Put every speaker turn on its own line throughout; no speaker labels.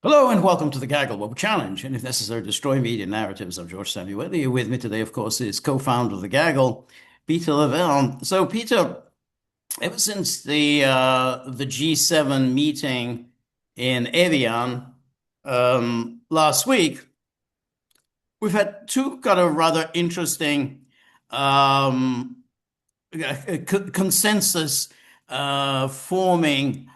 Hello and welcome to the Gaggle Web Challenge, and if necessary, destroy media narratives. I'm George Szamuely. Here with me today, of course, is co-founder of the Gaggle, Peter Lavelle. So, Peter, ever since the G7 meeting in Evian last week, we've had two kind of rather interesting um, consensus forming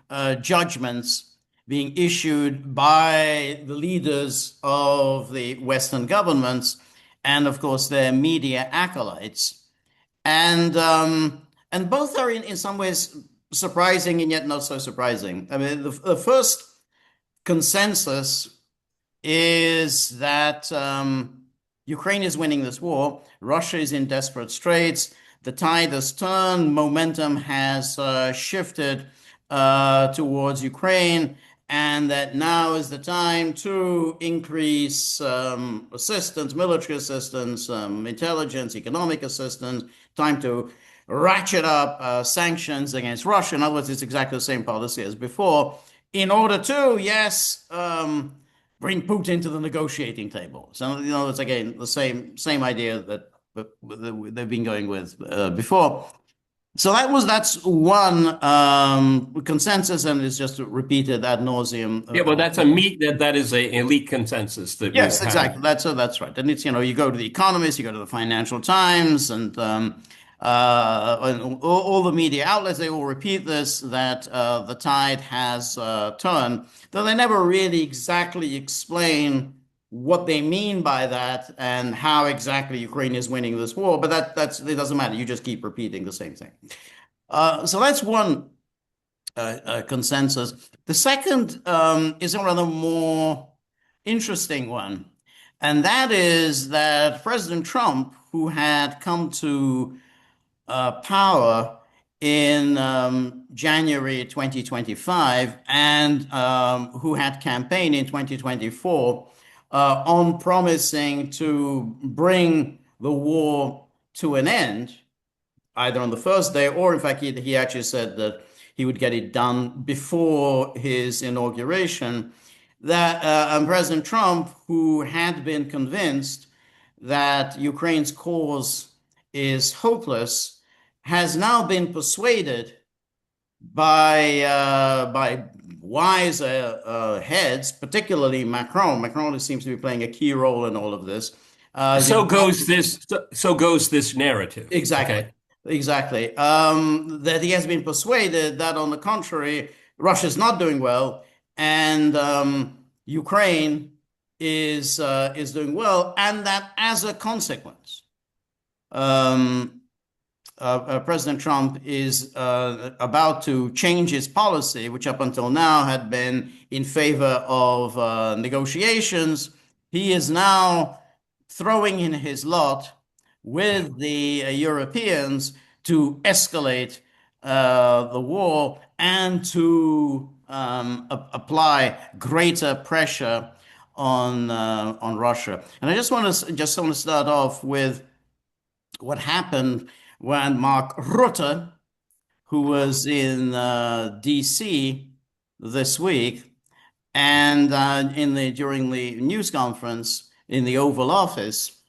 judgments being issued by the leaders of the Western governments and, of course, their media acolytes. And both are in some ways surprising and yet not so surprising. I mean, the first consensus is that Ukraine is winning this war. Russia is in desperate straits. The tide has turned. Momentum has shifted towards Ukraine, and that now is the time to increase assistance, military assistance, intelligence, economic assistance, time to ratchet up sanctions against Russia. In other words, it's exactly the same policy as before, in order to, yes, bring Putin to the negotiating table. So, it's again the same idea that they've been going with before. So that's one consensus, and it's just repeated ad nauseum.
Yeah, well, that's a meet that is a elite consensus that we've
Yes,
had.
exactly. That's right. And it's, you go to the Economist, you go to the Financial Times, and all the media outlets, they all repeat this, that the tide has turned. Though they never really exactly explain what they mean by that and how exactly Ukraine is winning this war. But it doesn't matter. You just keep repeating the same thing. So that's one consensus. The second is a rather more interesting one, and that is that President Trump, who had come to power in January 2025 and who had campaigned in 2024 on promising to bring the war to an end, either on the first day, or in fact, he actually said that he would get it done before his inauguration. That President Trump, who had been convinced that Ukraine's cause is hopeless, has now been persuaded by wise heads, particularly Macron. Macron seems to be playing a key role in all of this.
So goes this narrative.
Exactly.
Okay.
Exactly. That he has been persuaded that, on the contrary, Russia's not doing well, and Ukraine is doing well, and that as a consequence, um, President Trump is about to change his policy, which up until now had been in favor of negotiations. He is now throwing in his lot with the Europeans to escalate the war and to apply greater pressure on Russia. And I just want to start off with what happened when Mark Rutte, who was in D.C. this week, and during the news conference in the Oval Office,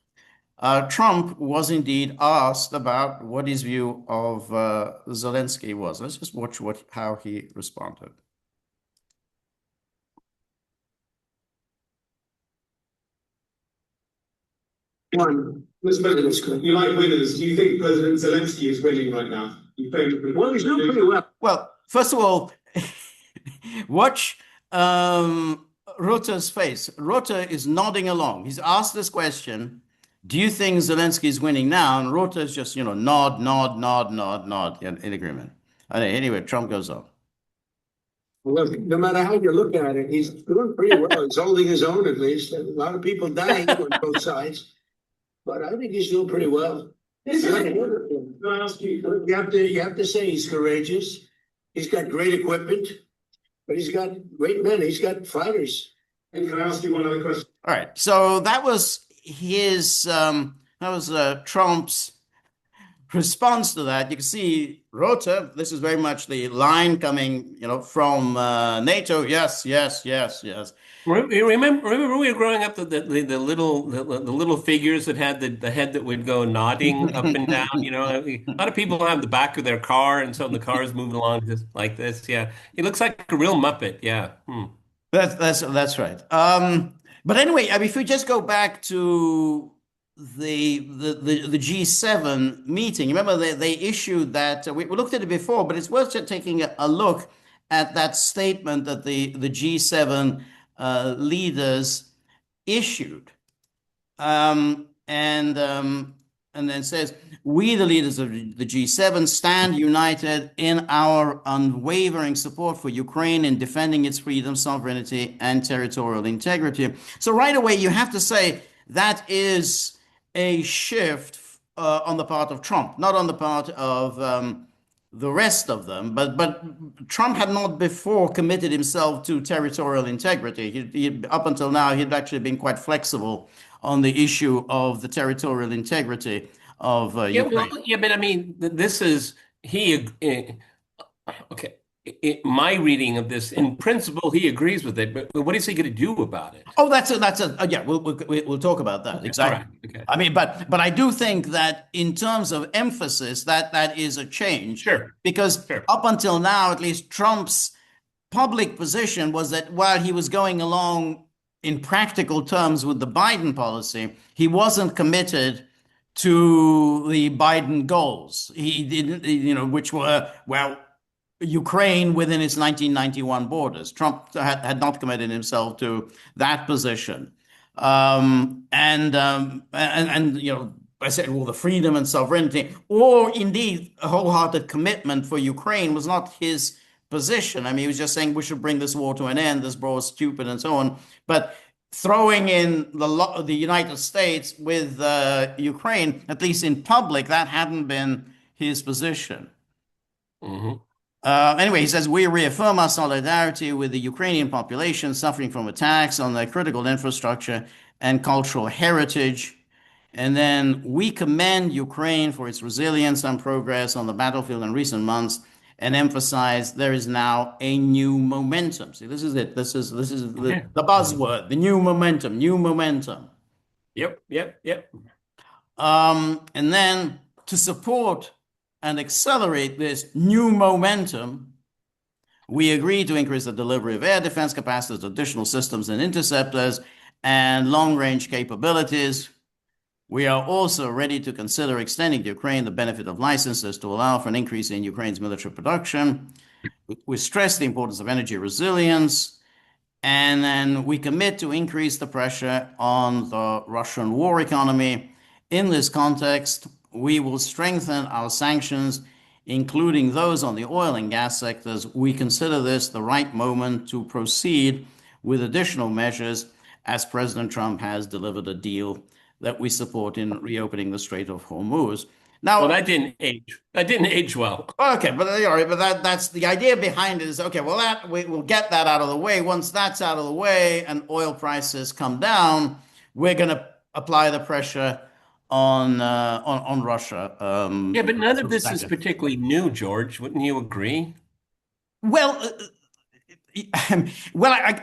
Trump was indeed asked about what his view of Zelensky was. Let's just watch how he responded.
One, Mr. President, you like winners. Do you think President Zelensky is winning right now? Well, he's doing pretty well.
Well, first of all, watch Rutte's face. Rutte is nodding along. He's asked this question, do you think Zelensky is winning now? And Rutte is just, nod, nod, nod, nod, nod in agreement. Anyway, Trump goes on.
Well, no matter how you look at it, he's doing pretty well. He's holding his own, at least. A lot of people dying on both sides, but I think he's doing pretty well. Can I ask you? You have to say he's courageous. He's got great equipment, but he's got great men. He's got fighters. And can I ask you one other question?
All right. So that was Trump's response to that, you can see Rota, this is very much the line coming, from NATO. Yes, yes, yes, yes.
Remember we were growing up the little figures that had the head that would go nodding up and down. A lot of people have the back of their car, and so the car is moving along just like this. Yeah, he looks like a real Muppet. Yeah. Hmm.
That's right. But anyway, I mean, if we just go back to the G7 meeting, remember they issued that we looked at it before, but it's worth just taking a look at that statement that the G7 leaders issued. And then says, we, the leaders of the G7, stand united in our unwavering support for Ukraine in defending its freedom, sovereignty, and territorial integrity. So right away, you have to say that is a shift on the part of Trump, not on the part of the rest of them. But Trump had not before committed himself to territorial integrity. Up until now, he'd actually been quite flexible on the issue of the territorial integrity of
Yeah, well,
Ukraine.
yeah, but I mean, this is he. Okay, my reading of this, in principle, he agrees with it, but what is he going to do about it?
Oh, yeah. We'll talk about that
Okay, all
exactly.
right, okay,
I mean, but I do think that in terms of emphasis, that is a change
sure,
because
sure.
up until now, at least Trump's public position was that while he was going along in practical terms with the Biden policy, he wasn't committed to the Biden goals. He didn't, which were, well, Ukraine within its 1991 borders. Trump had not committed himself to that position. I said, well, the freedom and sovereignty, or indeed a wholehearted commitment for Ukraine was not his position. I mean, he was just saying we should bring this war to an end. This war is stupid and so on. But throwing in the United States with Ukraine, at least in public, that hadn't been his position.
Hmm.
Anyway, he says, we reaffirm our solidarity with the Ukrainian population suffering from attacks on their critical infrastructure and cultural heritage. And then we commend Ukraine for its resilience and progress on the battlefield in recent months and emphasize there is now a new momentum. See, this is it. This is
Okay.
the buzzword, the new momentum, new momentum.
Yep, yep, yep.
And then to support and accelerate this new momentum, we agreed to increase the delivery of air defense capacities, additional systems and interceptors, and long-range capabilities. We are also ready to consider extending to Ukraine the benefit of licenses to allow for an increase in Ukraine's military production. We stress the importance of energy resilience, and then we commit to increase the pressure on the Russian war economy. In this context, we will strengthen our sanctions, including those on the oil and gas sectors. We consider this the right moment to proceed with additional measures as President Trump has delivered a deal that we support in reopening the Strait of Hormuz. Now,
Well, that didn't age. That didn't age well.
okay, but all right, but that's the idea behind it is okay. Well, we'll get that out of the way. Once that's out of the way and oil prices come down, we're going to apply the pressure on Russia.
Yeah, but none of this is particularly new, George. Wouldn't you agree?
Well, well,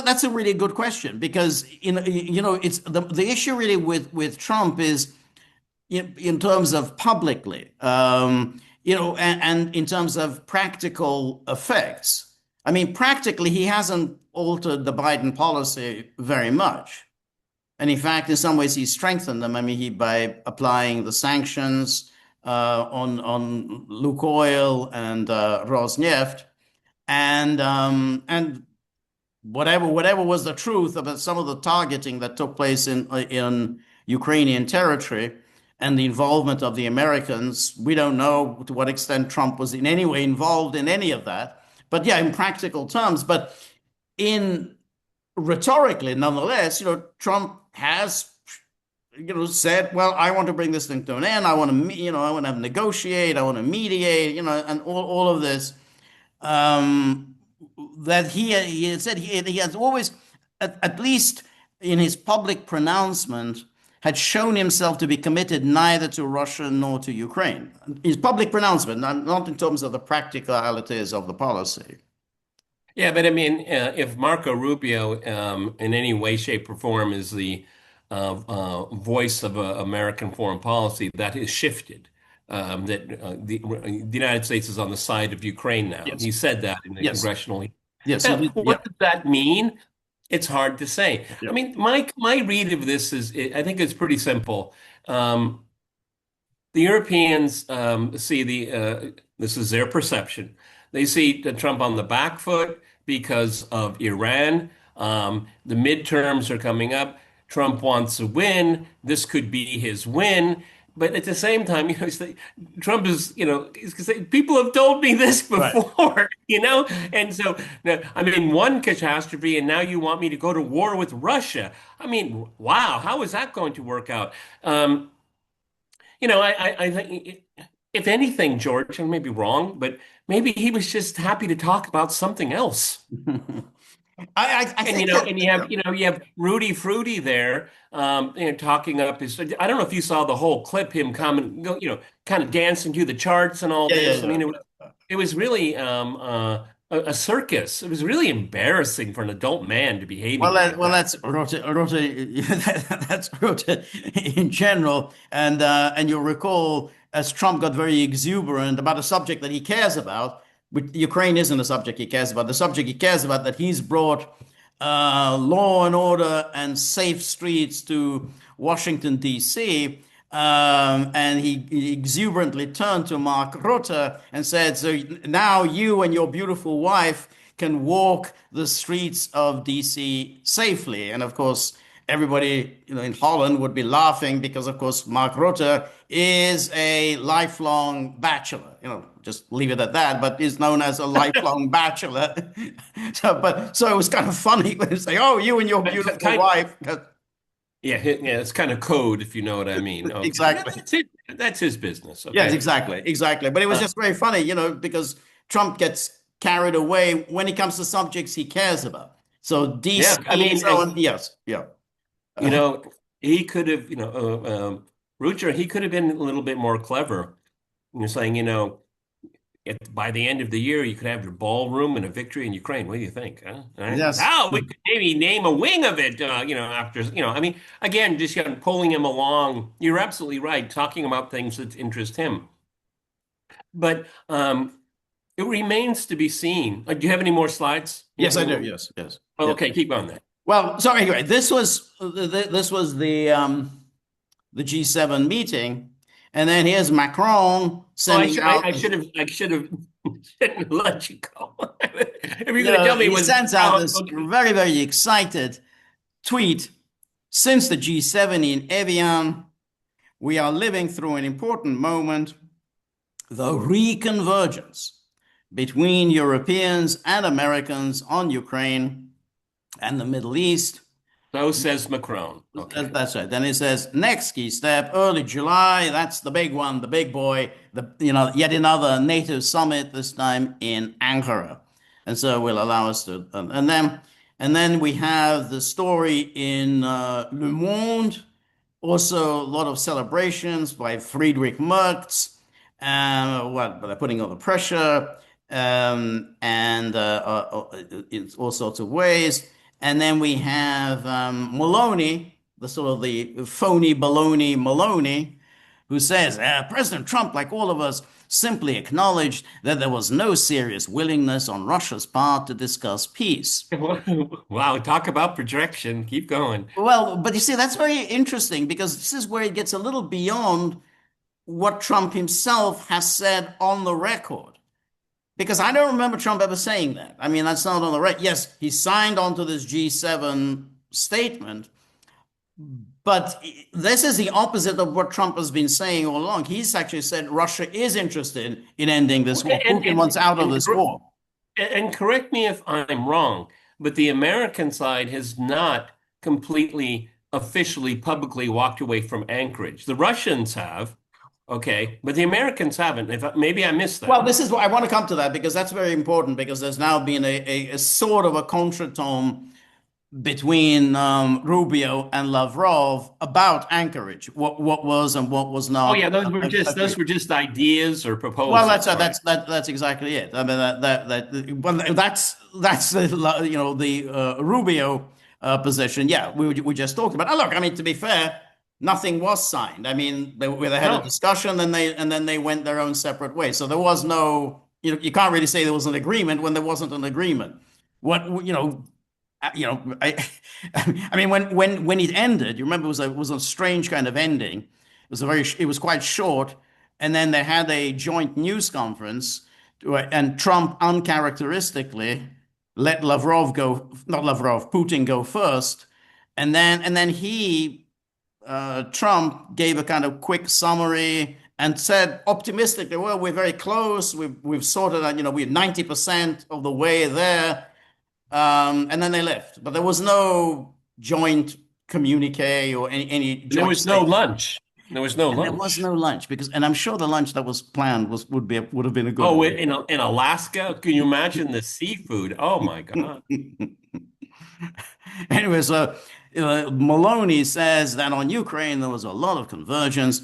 that's a really good question because it's the issue really with Trump is in terms of publicly, and in terms of practical effects. I mean, practically, he hasn't altered the Biden policy very much. And in fact, in some ways, he's strengthened them. I mean, by applying the sanctions on Lukoil and Rosneft, and whatever was the truth about some of the targeting that took place in Ukrainian territory and the involvement of the Americans, we don't know to what extent Trump was in any way involved in any of that. But yeah, in practical terms, but in rhetorically, nonetheless, Trump has, said, well, I want to bring this thing to an end. I want to, I want to negotiate. I want to mediate, and all of this. That he had said he has always, at least in his public pronouncement, had shown himself to be committed neither to Russia nor to Ukraine. His public pronouncement, not in terms of the practicalities of the policy.
Yeah, but I mean, if Marco Rubio, in any way, shape, or form, is the voice of American foreign policy, that has shifted. The United States is on the side of Ukraine now.
Yes.
He said that in the
Yes.
congressional.
Yes. He
Now,
did. Yeah.
what does that mean? It's hard to say. I
Yeah.
mean, my read of this is, I think it's pretty simple. Um, the Europeans see this is their perception. They see Trump on the back foot because of Iran. The midterms are coming up. Trump wants to win. This could be his win. But at the same time, Trump is, he's gonna say, people have told me this
Right.
before, And so, now, I mean, one catastrophe, and now you want me to go to war with Russia. I mean, wow, how is that going to work out? I think if anything, George, I may be wrong, but maybe he was just happy to talk about something else.
I
And
think that,
and you have Rudy Fruity there, talking up his. I don't know if you saw the whole clip, him coming, kind of dancing to the charts and all
yeah, yeah,
this. I
yeah.
mean, it was really a circus. It was really embarrassing for an adult man to behaving like that.
That's that's Rota in general, and you'll recall as Trump got very exuberant about a subject that he cares about, which Ukraine isn't a subject he cares about. The subject he cares about that he's brought law and order and safe streets to Washington, D.C. And he exuberantly turned to Mark Rutte and said, "So now you and your beautiful wife can walk the streets of DC safely." And of course, everybody, in Holland would be laughing because, of course, Mark Rutte is a lifelong bachelor. Just leave it at that, but is known as a lifelong bachelor. So it was kind of funny when they say, "Oh, you and your beautiful wife."
Yeah, yeah, it's kind of code, if you know what I mean. Okay,
Exactly.
that's it. That's his business.
Yes,
Okay.
exactly, exactly. But it was
Uh,
just very funny, because Trump gets carried away when it comes to subjects he cares about. So
yeah, I
DC and
mean,
so on. Yes, yeah.
you know, he could have, Rucher, he could have been a little bit more clever. You're saying, by the end of the year, you could have your ballroom and a victory in Ukraine. What do you think? Huh? All right.
Yes.
Oh, we could maybe name a wing of it, after, I mean, again, just pulling him along. You're absolutely right, talking about things that interest him. But it remains to be seen. Do you have any more slides?
Yes, I do. Yes, yes.
Oh,
Yes.
okay, keep on that.
Well, so anyway, this was the G7 meeting, and then here's Macron
Oh,
sending out.
I should have shouldn't let you go. If you're going to tell me it
he
was
sends out this
okay.
very, very excited tweet. Since the G7 in Evian, we are living through an important moment, the reconvergence between Europeans and Americans on Ukraine and the Middle East.
So says Macron. Okay.
That's right. Then it says next key step, early July. That's the big one, the big boy. Yet another NATO summit. This time in Anchorage, and so will allow us to. And then we have the story in Le Monde. Also, a lot of celebrations by Friedrich Merz. But they're putting all the pressure, and in all sorts of ways. And then we have Maloney, the sort of the phony baloney Maloney, who says President Trump, like all of us, simply acknowledged that there was no serious willingness on Russia's part to discuss peace.
Wow, talk about projection. Keep going.
Well, but you see, that's very interesting because this is where it gets a little beyond what Trump himself has said on the record. Because I don't remember Trump ever saying that. I mean, that's not on the record. Yes, he signed onto this G7 statement, but this is the opposite of what Trump has been saying all along. He's actually said Russia is interested in ending this war. Putin wants out of this war.
And correct me if I'm wrong, but the American side has not completely, officially, publicly walked away from Anchorage. The Russians have. Okay, but the Americans haven't. Maybe I missed that.
Well, this is what I want to come to that because that's very important because there's now been a sort of a contretemps between Rubio and Lavrov about Anchorage, what was and what was
Oh
not
yeah, those
agreed.
were just ideas or
Well,
proposals, right?
that's exactly it. I mean well, that's the the Rubio position. Yeah, we just talked about. Oh, look, I mean, to be fair, nothing was signed. I mean, they had a
No,
discussion, and then they went their own separate ways. So there was no, you can't really say there was an agreement when there wasn't an agreement. What I I mean, when it ended, you remember it was a strange kind of ending. It was quite short, and then they had a joint news conference, and Trump uncharacteristically let Lavrov go, not Lavrov, Putin go first, and then Trump gave a kind of quick summary and said optimistically, well, we're very close. We've sorted out, we're 90% of the way there. And then they left. But there was no joint communique or any
there
joint
was no
statement.
lunch. There was no
And there was
lunch.
no lunch and I'm sure the lunch that was planned would have been a good
Oh,
one.
in Alaska, can you imagine the seafood? Oh my God.
Anyway, so Maloney says that on Ukraine there was a lot of convergence,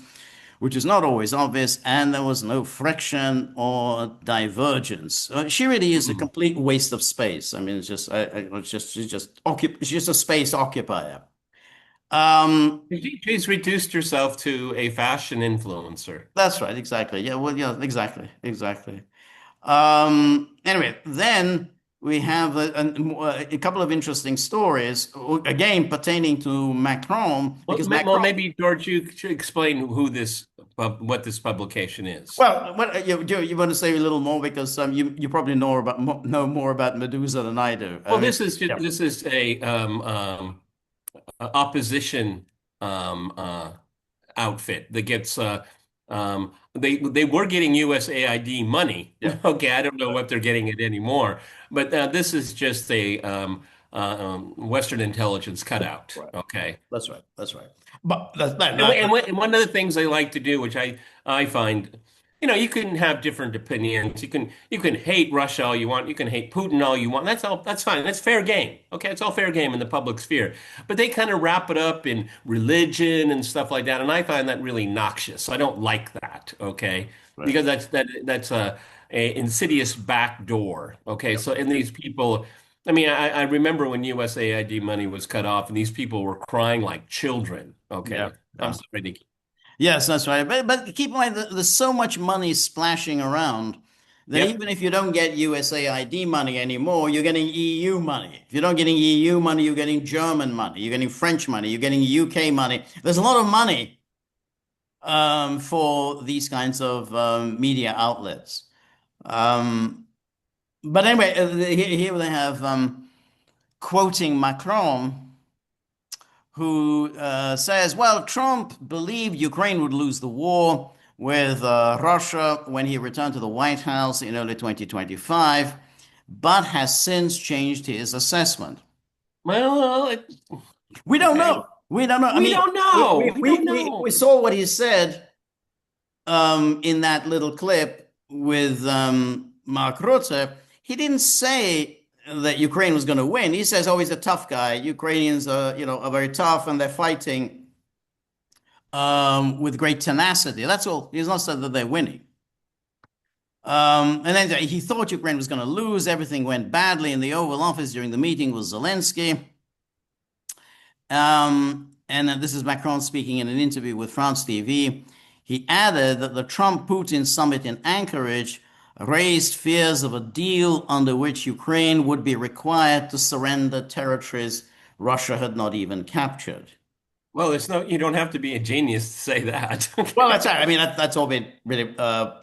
which is not always obvious, and there was no friction or divergence. She really is a
Hmm.
complete waste of space. I mean, she's just a space occupier. Um,
She's reduced herself to a fashion influencer.
that's right, exactly. Yeah, well, yeah, exactly, exactly. Anyway, then we have a couple of interesting stories, again pertaining to Macron, because
Well,
Macron.
maybe George, you should explain what this publication is.
Well, you want to say a little more because you probably know more about Medusa than I do. I
Well,
mean, yeah,
this is a opposition outfit that gets they were getting USAID money.
yeah,
Okay, I don't know what they're getting it anymore, but this is just a Western intelligence cutout.
right.
Okay.
That's right. But that's
And one of the things they like to do, which I find, you can have different opinions. You can hate Russia all you want. You can hate Putin all you want. That's all. That's fine. That's fair game. Okay, it's all fair game in the public sphere. But they kind of wrap it up in religion and stuff like that, and I find that really noxious. I don't like that. Okay,
right.
because that's a insidious back door. Okay,
Yep.
so and these people. I mean, I remember when USAID money was cut off and these people were crying like children.
Yeah.
Okay. I'm
Yeah.
sorry to
Yes, that's right. But keep in mind that there's so much money splashing around that
Yep.
even if you don't get USAID money anymore, you're getting EU money. If you're not getting EU money, you're getting German money, you're getting French money, you're getting UK money. There's a lot of money for these kinds of media outlets. Um, but anyway, here they have quoting Macron, who says, well, Trump believed Ukraine would lose the war with Russia when he returned to the White House in early 2025, but has since changed his assessment.
Well,
We don't
okay.
know. We don't know. I
We
mean,
don't know. We don't
we
know.
saw what he said in that little clip with Mark Rutte. He didn't say that Ukraine was going to win. He says, "Oh, he's a tough guy. Ukrainians are, are very tough, and they're fighting with great tenacity." That's all. He's not said that they're winning. And then he thought Ukraine was going to lose. Everything went badly in the Oval Office during the meeting with Zelensky. And this is Macron speaking in an interview with France TV. He added that the Trump-Putin summit in Anchorage raised fears of a deal under which Ukraine would be required to surrender territories Russia had not even captured.
Well, it's no, you don't have to be a genius to say that.
Well,
Okay.
that's right. I mean, that's all been really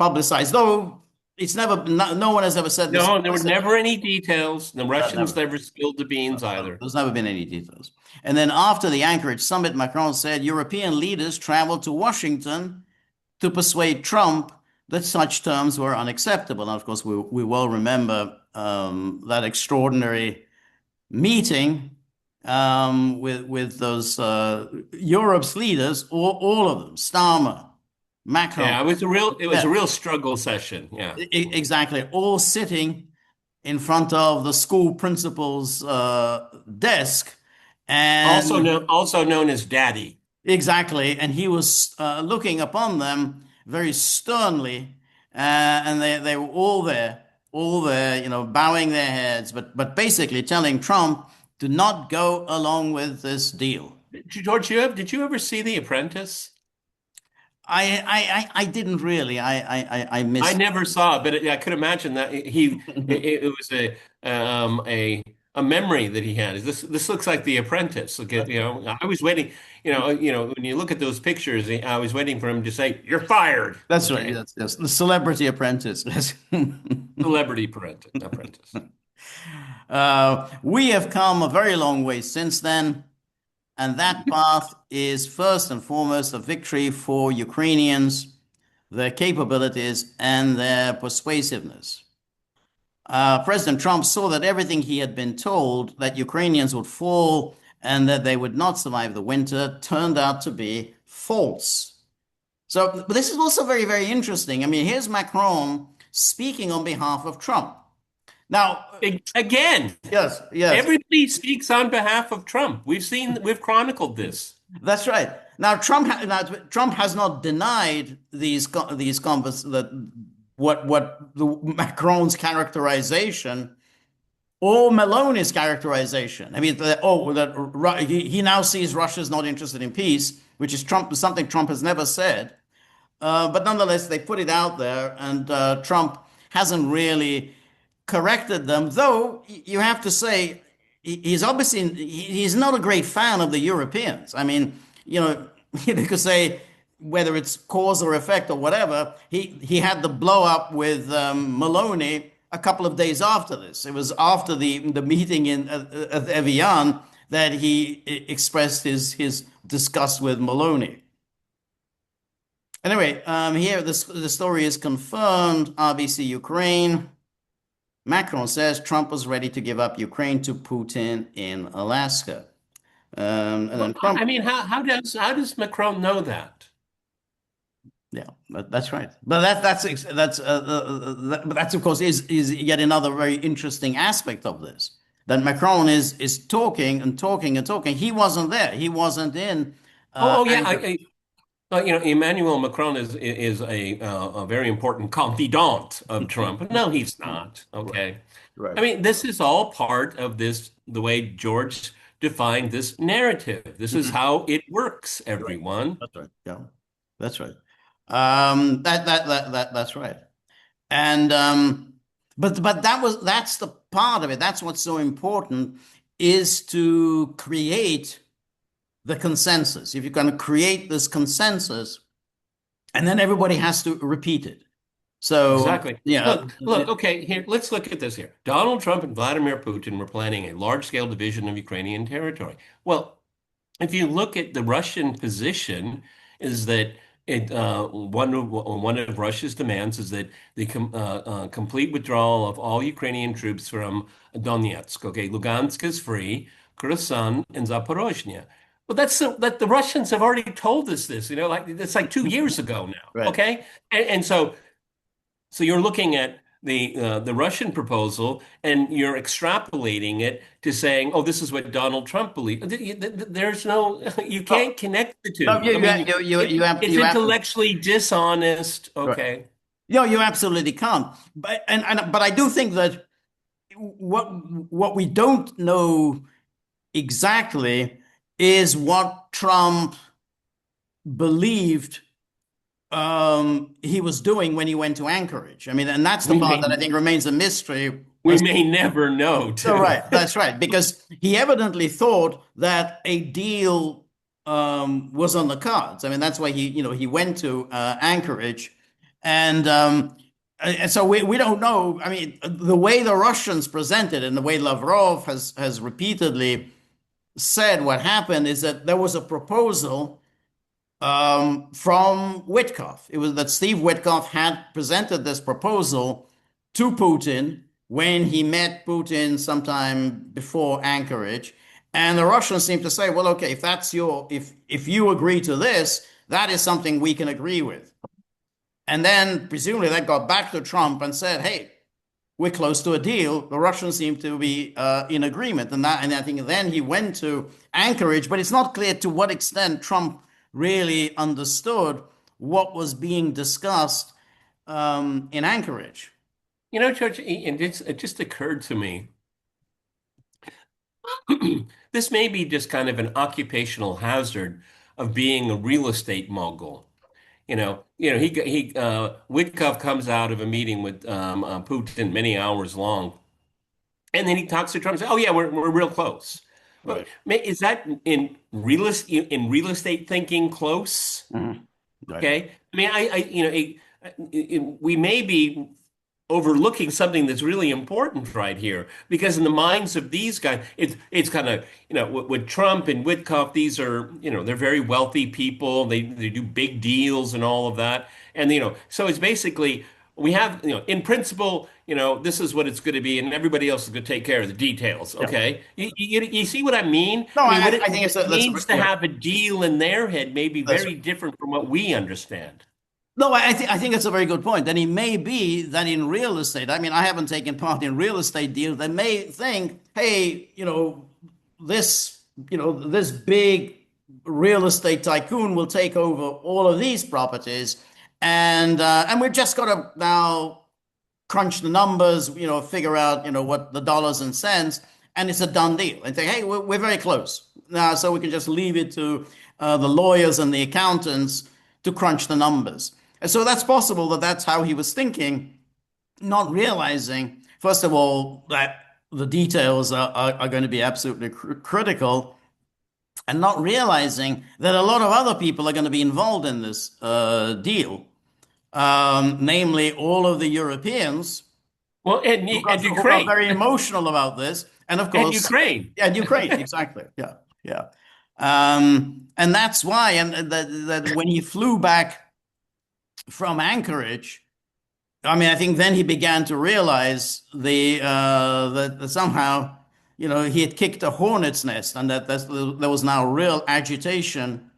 publicized, though it's never, no one has ever said this
No, there were
explicitly.
never any details. The Russians
Never.
never spilled the beans either.
There's never been any details. And then after the Anchorage summit, Macron said European leaders traveled to Washington to persuade Trump that such terms were unacceptable. And of course, we well remember that extraordinary meeting with those Europe's leaders, all of them, Starmer, Macron,
Yeah, it was
yeah,
a real struggle session. Yeah.
exactly, all sitting in front of the school principal's desk And
Also known as Daddy.
exactly, and he was looking upon them very sternly, and they were all there, bowing their heads, but basically telling Trump to not go along with this deal.
George, did you ever see The Apprentice?
I didn't really. I
I
missed.
never saw it, but I could imagine that it was a memory that he had. This looks like The Apprentice. Look at, I was waiting, when you look at those pictures, I was waiting for him to say, "You're fired."
That's right.
Okay.
That's the Celebrity Apprentice.
Celebrity apprentice.
We have come a very long way since then, and that path is first and foremost a victory for Ukrainians, their capabilities, and their persuasiveness. President Trump saw that everything he had been told that Ukrainians would fall and that they would not survive the winter turned out to be false. So but this is also very, very interesting. I mean, here's Macron speaking on behalf of Trump. Now,
Again,
yes, yes,
everybody speaks on behalf of Trump. We've chronicled this.
that's right. Now, Trump has not denied these convers that what the Macron's characterization or Meloni's characterization. I mean, he now sees Russia's not interested in peace, which is something Trump has never said. But nonetheless, they put it out there, and Trump hasn't really corrected them. Though you have to say he's not a great fan of the Europeans. I mean, you could say whether it's cause or effect or whatever. He had the blow up with Maloney a couple of days after this. It was after the meeting at Evian that he expressed his disgust with Maloney. Anyway, here the story is confirmed. RBC Ukraine. Macron says Trump was ready to give up Ukraine to Putin in Alaska. And then Trump,
I mean, how does Macron know that?
yeah, that's right. But that's of course is yet another very interesting aspect of this. That Macron is talking and talking and talking. He wasn't there. He wasn't in.
Oh, yeah.
Anchorage.
Emmanuel Macron is a very important confidant of Trump. No, he's not.
Right.
Okay.
Right.
I mean, this is all part of the way George defined this narrative. This is how it works,
Right.
everyone.
That's right. Yeah, that's right. That's right. And but that's the part of it. That's what's so important is to create the consensus. If you're going to create this consensus, and then everybody has to repeat it. So
Exactly.
yeah,
Look, okay, here, let's look at this here. Donald Trump and Vladimir Putin were planning a large-scale division of Ukrainian territory. Well, if you look at the Russian position, is that one of Russia's demands is that the complete withdrawal of all Ukrainian troops from Donetsk. Okay, Lugansk is free, Kherson and Zaporozhye. Well, that the Russians have already told us this. Like it's like 2 years ago now.
right.
Okay, and so you're looking at the Russian proposal and you're extrapolating it to saying, oh, this is what Donald Trump believes. There's no, you
Oh,
can't connect the two.
no,
I mean, it's
you have
intellectually dishonest.
right.
Okay.
No, you absolutely can't. But I do think that what we don't know exactly is what Trump believed he was doing when he went to Anchorage. I mean, and that's the
We
part
may
that I think remains a mystery.
we may never know
So
too.
right, that's right, because he evidently thought that a deal was on the cards. I mean, that's why he went to Anchorage, and so we don't know. I mean, the way the Russians presented and the way Lavrov has repeatedly said what happened is that there was a proposal from Witkoff. It was that Steve Witkoff had presented this proposal to Putin when he met Putin sometime before Anchorage. And the Russians seem to say, well, okay, if you agree to this, that is something we can agree with. And then presumably that got back to Trump and said, hey, we're close to a deal. The Russians seem to be in agreement, and I think then he went to Anchorage, but it's not clear to what extent Trump really understood what was being discussed in Anchorage.
George, and it just occurred to me, this may be just kind of an occupational hazard of being a real estate mogul. Witkoff comes out of a meeting with Putin many hours long, and then he talks to Trump and says, "Oh yeah, we're real close." But
Right.
is that in real estate thinking close?
Mhm. Right.
Okay, I mean, we may be overlooking something that's really important right here because in the minds of these guys, it's kind of with Trump and Witkoff, these are they're very wealthy people. They do big deals and all of that, and so it's basically we have in principle this is what it's going to be, and everybody else is going to take care of the details.
Yeah.
Okay, you see what I mean?
No,
I mean, what
I think
it means to
yeah.
have a deal in their head may be
That's
very different from what we understand.
No, I think it's a very good point. And it may be that in real estate, I mean, I haven't taken part in real estate deals. They may think, hey, this, this big real estate tycoon will take over all of these properties, and we've just got to now crunch the numbers, figure out, what the dollars and cents, and it's a done deal. And think, hey, we're very close now, so we can just leave it to the lawyers and the accountants to crunch the numbers. And so that's possible that that's how he was thinking, not realizing, first of all, that the details are going to be absolutely critical, and not realizing that a lot of other people are going to be involved in this deal, namely all of the Europeans
Well,
who got very emotional about this. And of
And
course,
Ukraine.
yeah, Ukraine, exactly. Yeah, yeah. And that's why, and that when he flew back from Anchorage, I mean, I think then he began to realize that somehow, he had kicked a hornet's nest, and there was now real agitation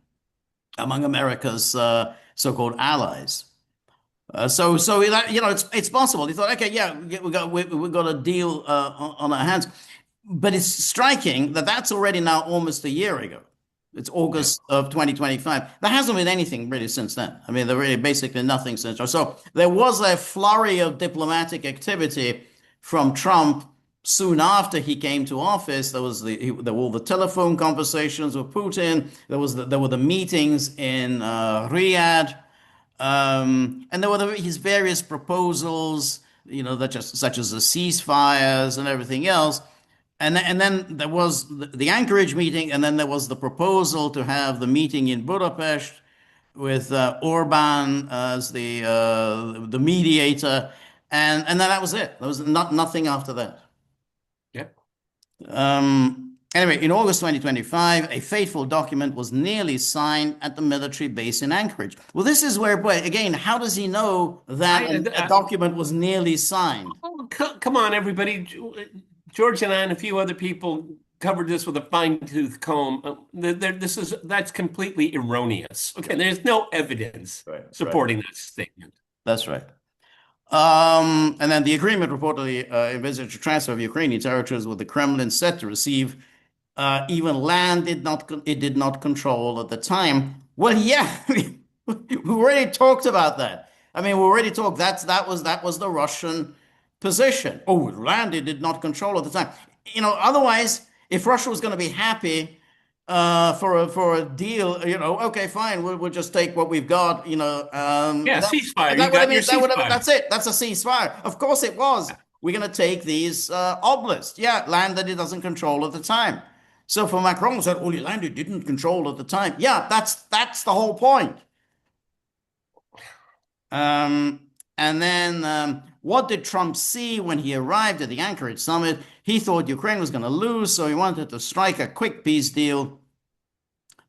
among America's so-called allies. So that, it's possible. He thought, okay, yeah, we got a deal on our hands, but it's striking that that's already now almost a year ago. It's
Yeah.
August of 2025. There hasn't been anything really since then. I mean, there really basically nothing since. So there was a flurry of diplomatic activity from Trump soon after he came to office. There were all the telephone conversations with Putin. There were the meetings in Riyadh. And there were his various proposals, such as the ceasefires and everything else. And then there was the Anchorage meeting, and then there was the proposal to have the meeting in Budapest with Orban as the mediator, and then that was it. There was nothing after that.
Yeah.
Anyway, in August 2025, a fateful document was nearly signed at the military base in Anchorage. Well, this is where, boy, again, how does he know that a document was nearly signed?
Oh, come on, everybody. George and I and a few other people covered this with a fine-tooth comb. That's completely erroneous. Okay, there's no evidence
Right, right.
supporting that statement.
That's right. And then the agreement reportedly envisaged a transfer of Ukrainian territories with the Kremlin set to receive even land it did not control at the time. Well, yeah, we already talked about that. I mean, we already talked. That was the Russian position. Oh, land it did not control at the time. Otherwise, if Russia was going to be happy for a deal, okay, fine, we'll just take what we've got,
Yeah, ceasefire.
that
You
would have
got your
been,
ceasefire.
that's it. That's a ceasefire. Of course it was. We're going to take these oblasts. Yeah, land that it doesn't control at the time. So for Macron said, only land it didn't control at the time. Yeah, that's the whole point. And then what did Trump see when he arrived at the Anchorage summit? He thought Ukraine was going to lose, so he wanted to strike a quick peace deal.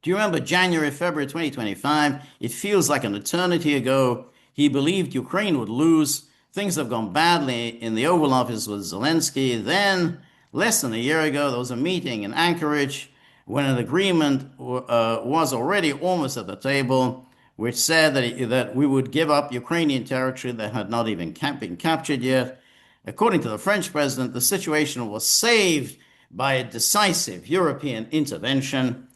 Do you remember January, February 2025? It feels like an eternity ago. He believed Ukraine would lose. Things have gone badly in the Oval Office with Zelensky. Then, less than a year ago, there was a meeting in Anchorage when an agreement was already almost at the table, which said that we would give up Ukrainian territory that had not even been captured yet. According to the French president, the situation was saved by a decisive European intervention.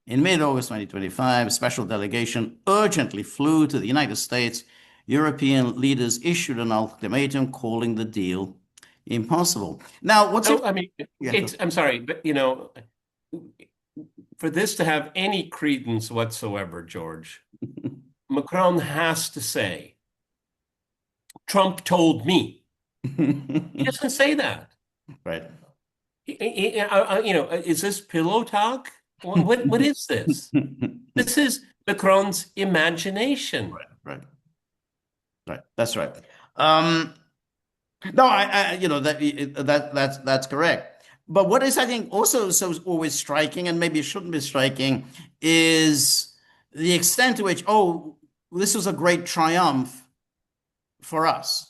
In mid-August 2025, a special delegation urgently flew to the United States. European leaders issued an ultimatum calling the deal impossible. Now, what's
So,
it?
I mean,
Yeah,
I'm sorry, but for this to have any credence whatsoever, George, Macron has to say, Trump told me. He doesn't say that.
right.
Is this pillow talk? What is this? This is Macron's imagination.
Right, right. That's right. Um, no, that's correct. But what is, I think, also so always striking, and maybe it shouldn't be striking, is the extent to which, oh, this was a great triumph for us.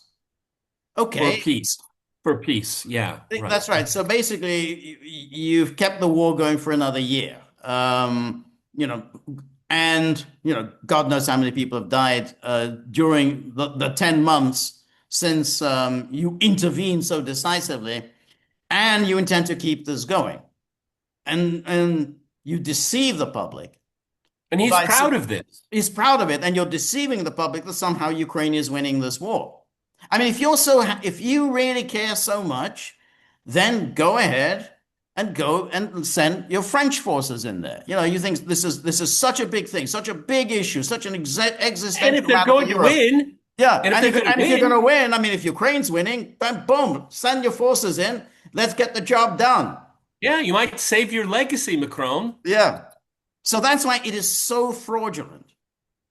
For
Okay,
peace. For peace. Yeah, right.
that's right. So basically, you've kept the war going for another year. You know, and God knows how many people have died during the 10 months since you intervened so decisively, and you intend to keep this going. And you deceive the public
And he's
by
proud of this.
he's proud of it, and you're deceiving the public that somehow Ukraine is winning this war. I mean, if you really care so much, then go ahead and go and send your French forces in there. You think this is such a big thing, such a big issue, such an
And if
existential
they're
matter for
going to
Europe.
win,
Yeah,
and if they're going to
and if you're going
win,
to win, I mean, if Ukraine's winning, then boom, send your forces in. Let's get the job done.
yeah, you might save your legacy, Macron.
Yeah. So that's why it is so fraudulent.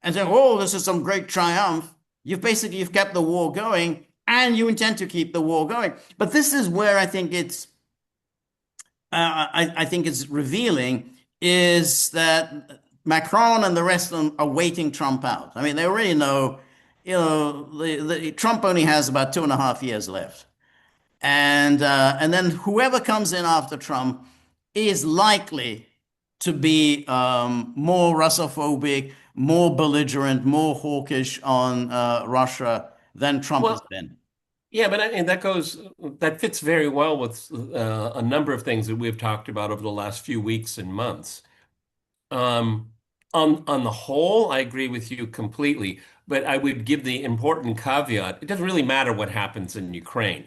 And saying, oh, this is some great triumph. You've kept the war going, and you intend to keep the war going. But this is where I think I think it's revealing is that Macron and the rest of them are waiting Trump out. I mean, they already know, Trump only has about 2.5 years left. And then whoever comes in after Trump is likely to be more Russophobic, more belligerent, more hawkish on Russia than Trump has
Well,
been.
yeah, but and that fits very well with a number of things that we've talked about over the last few weeks and months. Um, on the whole, I agree with you completely, but I would give the important caveat. It doesn't really matter what happens in Ukraine,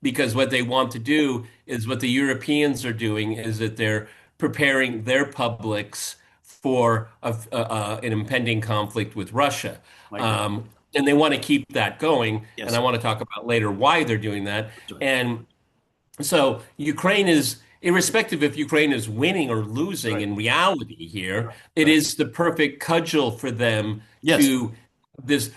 because what they want to do is what the Europeans are doing is that they're preparing their publics for an impending conflict with Russia.
I agree.
And they want to keep that going. And I
Yes.
want to talk about later why they're doing that.
That's right.
And so Ukraine is, irrespective if Ukraine is winning or losing
Right.
in reality here,
Right.
it
Right.
is the perfect cudgel for them
Yes.
to this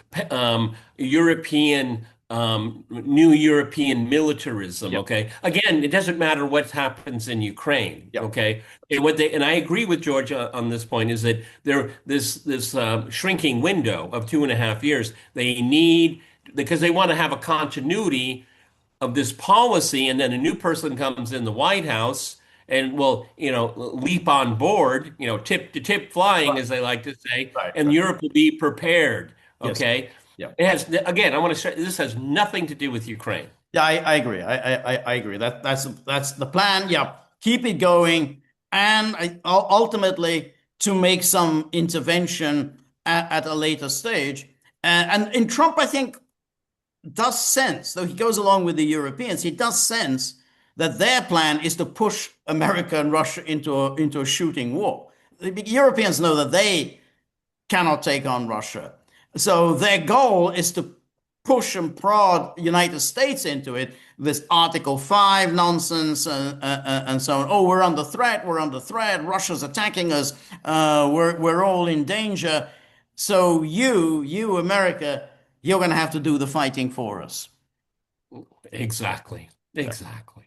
new European militarism.
Yep.
Okay. Again, it doesn't matter what happens in Ukraine.
Yep.
Okay. And I agree with George on this point is that this shrinking window of 2.5 years, they need because they want to have a continuity of this policy, and then a new person comes in the White House and will, leap on board, tip to tip flying,
Right.
as they like to say,
Right.
and
Right.
Europe will be prepared.
Yes.
Okay.
Yeah.
It has, again, I want to stress this has nothing to do with Ukraine.
Yeah, I agree. I agree. That's the plan. Yeah, keep it going, and ultimately to make some intervention at a later stage. And in Trump, I think does sense, though he goes along with the Europeans, he does sense that their plan is to push America and Russia into a shooting war. The Europeans know that they cannot take on Russia. So their goal is to push and prod the United States into it, this Article 5 nonsense and so on. Oh, we're under threat, Russia's attacking us, we're all in danger. So you, America, you're going to have to do the fighting for us.
Exactly. Exactly.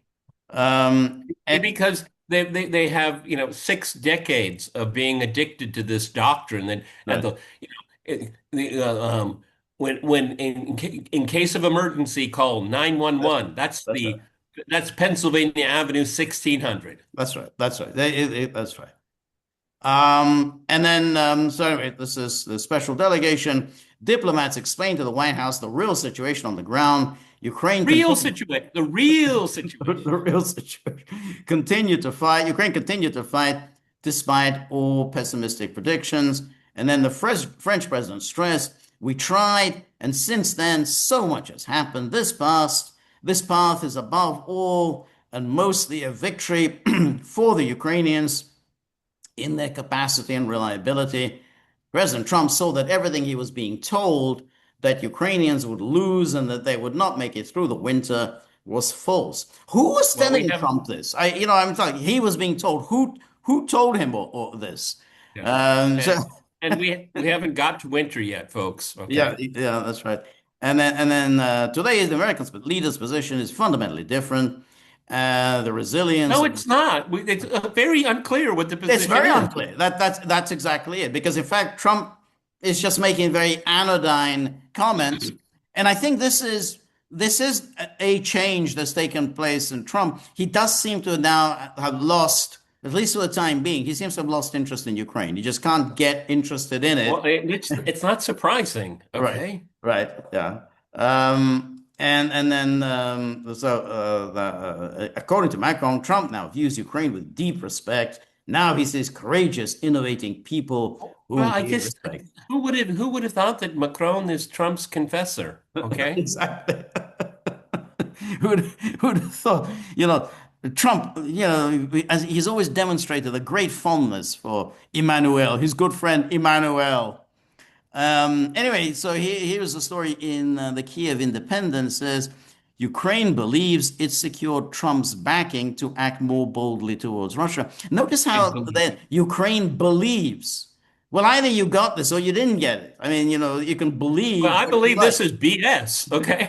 And
Because they have 6 decades of being addicted to this doctrine that at the when in case of emergency call 911.
that's right.
That's Pennsylvania Avenue 1600.
That's right. That's right. That's right. And then, so anyway, this is the special delegation. Diplomats explained to the White House the real situation on the ground. Ukraine
Real
continued
situation, the real
the
situation.
real situation. Continued to fight. Ukraine continued to fight despite all pessimistic predictions. And then the French president stressed, "We tried, and since then, so much has happened. This path is above all and mostly a victory for the Ukrainians in their capacity and reliability." President Trump saw that everything he was being told, that Ukrainians would lose and that they would not make it through the winter, was false. Who was
Well, we
telling
have,
Trump this? I'm talking. He was being told. Who told him all this?
yeah,
Um, so
and we haven't got to winter yet, folks.
yeah,
Okay.
yeah, that's right. And then today the American leader's position is fundamentally different. The resilience
No,
of
it's not. It's very unclear what the
It's
position
very
is.
unclear. That's exactly it. Because in fact, Trump is just making very anodyne comments, and I think this is a change that's taken place in Trump. He does seem to now have lost, at least for the time being, he seems to have lost interest in Ukraine. He just can't get interested in
Well,
it.
it's not surprising.
Right,
Okay.
right, yeah. And then according to Macron, Trump now views Ukraine with deep respect. Now he sees courageous, innovating people
Well,
whom
I
he
guess
respects.
who would have thought that Macron is Trump's confessor? Okay.
Exactly. Who'd, who'd have thought, Trump, as he's always demonstrated a great fondness for Emmanuel, his good friend Emmanuel. Anyway, so here's the story in the Kiev Independent says Ukraine believes it secured Trump's backing to act more boldly towards Russia. Notice
I
how
believe.
that Ukraine believes. Well, either you got this or you didn't get it. I mean, you can
Well,
believe
I
what you
believe
like.
this is BS. Okay.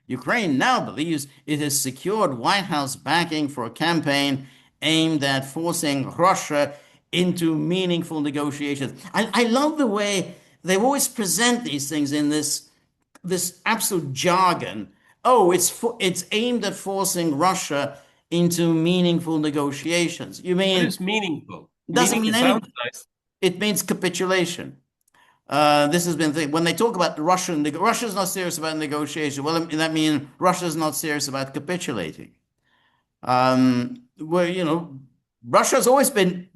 Ukraine now believes it has secured White House backing for a campaign aimed at forcing Russia into meaningful negotiations. I love the way they always present these things in this absolute jargon. Oh, it's aimed at forcing Russia into meaningful negotiations. You
What
mean
is meaningful?
doesn't
Meaning,
mean
it
any?
sounds nice.
It means capitulation. This has been when they talk about Russia's not serious about negotiation. Well, that means Russia's not serious about capitulating. Well, Russia's always been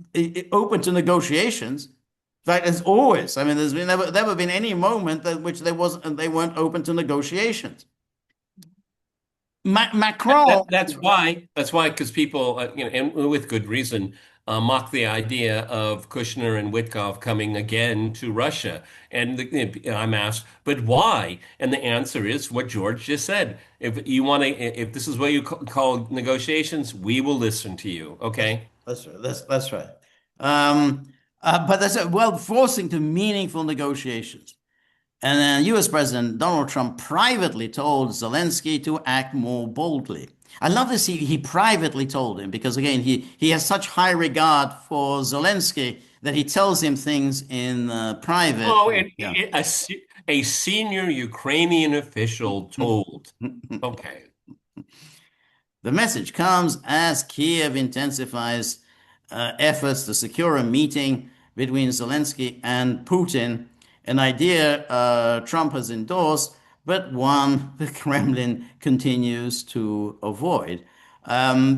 open to negotiations. In fact, as always. I mean, there's been never been any moment that which they weren't open to negotiations. Macron,
That's why, because people, and with good reason, mock the idea of Kushner and Witkoff coming again to Russia. And I'm asked, but why? And the answer is what George just said. If this is what you call negotiations, we will listen to you. Okay.
that's right. That's right. But forcing to meaningful negotiations. And then US President Donald Trump privately told Zelensky to act more boldly. I love this. He privately told him because, again, he has such high regard for Zelensky that he tells him things in private.
Oh,
Yeah.
a senior Ukrainian official told. Okay.
The message comes as Kiev intensifies efforts to secure a meeting between Zelensky and Putin, an idea Trump has endorsed, but one the Kremlin continues to avoid.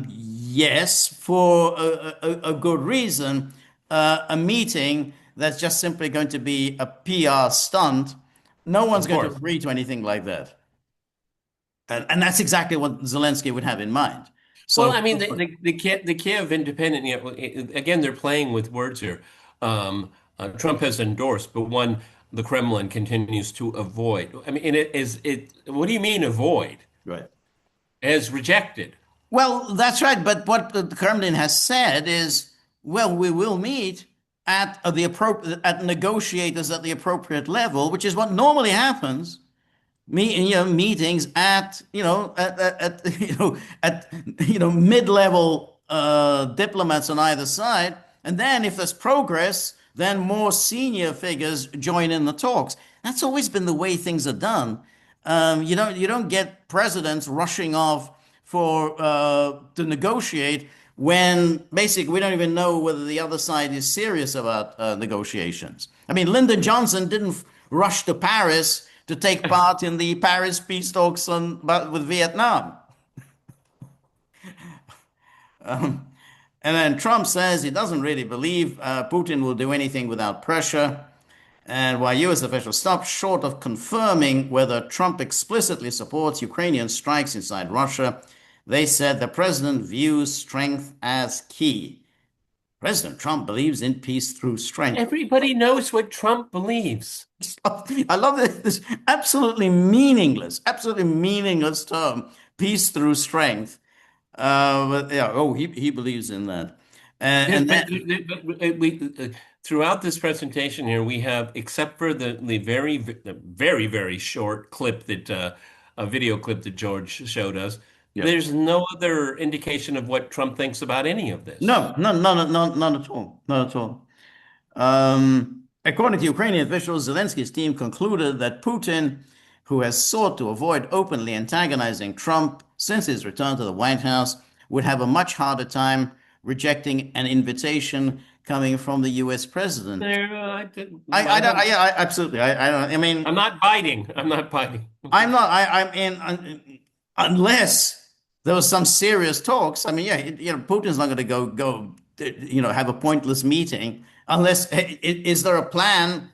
Yes, for a good reason, a meeting that's just simply going to be a PR stunt. No one's
Of
going to
course.
agree to anything like that. And that's exactly what Zelensky would have in mind.
Well,
So,
I mean, the Kiev Independent, again, they're playing with words here. Trump has endorsed, but one the Kremlin continues to avoid. I mean, and what do you mean avoid?
right.
Has rejected.
Well, that's right. But what the Kremlin has said is, well, we will meet at the appropriate at negotiators at the appropriate level, which is what normally happens. Meetings at mid-level diplomats on either side, and then if there's progress, then more senior figures join in the talks. That's always been the way things are done. You don't get presidents rushing off for to negotiate when basically we don't even know whether the other side is serious about negotiations. I mean, Lyndon Johnson didn't rush to Paris to take part in the Paris peace talks with Vietnam. And then Trump says he doesn't really believe Putin will do anything without pressure. And while U.S. officials stopped short of confirming whether Trump explicitly supports Ukrainian strikes inside Russia, they said the president views strength as key. President Trump believes in peace through strength.
Everybody knows what Trump believes.
I love this absolutely meaningless term, peace through strength. But yeah, oh, he believes in that. And
Throughout this presentation here, we have, except for the very short clip a video clip that George showed us,
yeah.
there's no other indication of what Trump thinks about any of this.
No, none at all. Not at all. According to Ukrainian officials, Zelensky's team concluded that Putin, who has sought to avoid openly antagonizing Trump since his return to the White House, would have a much harder time rejecting an invitation coming from the U.S. president. Absolutely. I mean,
I'm not biting. I'm not biting.
I mean, unless there was some serious talks. I mean, yeah, Putin's not going to go, have a pointless meeting unless is there a plan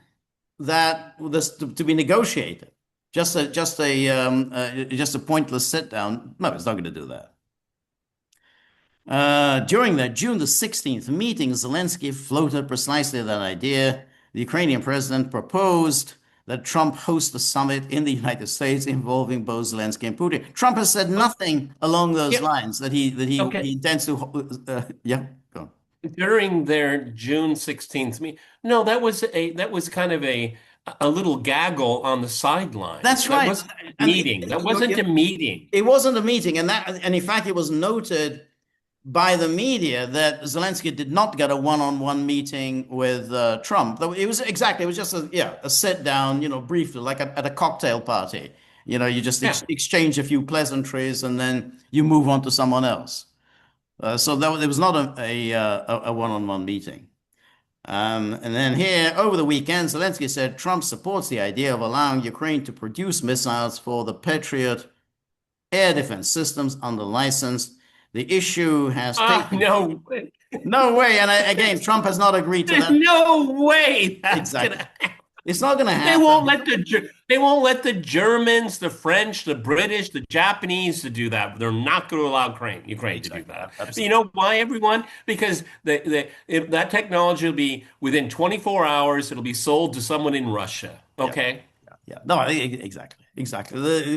that this to be negotiated? Just a pointless sit down. No, it's not going to do that. During that June the 16th meeting, Zelensky floated precisely that idea. The Ukrainian president proposed that Trump host a summit in the United States involving both Zelensky and Putin. Trump has said nothing along those lines that he intends to. Yeah, go on.
During their June 16th meeting, no, that was kind of a little gaggle on the sidelines.
That's right.
That wasn't a meeting. That wasn't a meeting.
It wasn't a meeting, and in fact, it was noted by the media that Zelensky did not get a one-on-one meeting with Trump. It was just a sit down, briefly, like at a cocktail party. You just exchange a few pleasantries and then you move on to someone else. So there was not a one-on-one meeting. And then here, over the weekend, Zelensky said Trump supports the idea of allowing Ukraine to produce missiles for the Patriot air defense systems under license. The issue has taken...
No way.
No way. And again, Trump has not agreed to that.
No way.
Exactly. It's not going to happen.
They won't let the Germans, the French, the British, the Japanese to do that. They're not going to allow Ukraine to do that. Absolutely. You know why, everyone? Because that technology will be within 24 hours. It'll be sold to someone in Russia. Okay.
Yeah. No, exactly.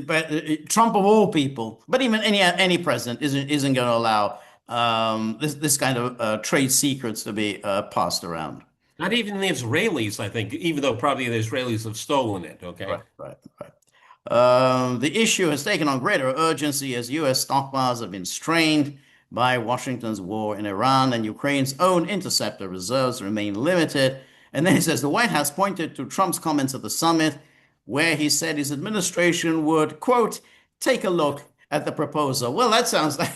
But Trump of all people, but even any president isn't going to allow this kind of trade secrets to be passed around.
Not even the Israelis, I think, even though probably the Israelis have stolen it. Okay.
Right. The issue has taken on greater urgency as U.S. stockpiles have been strained by Washington's war in Iran, and Ukraine's own interceptor reserves remain limited. And then he says the White House pointed to Trump's comments at the summit, where he said his administration would, quote, take a look at the proposal. Well, that sounds like...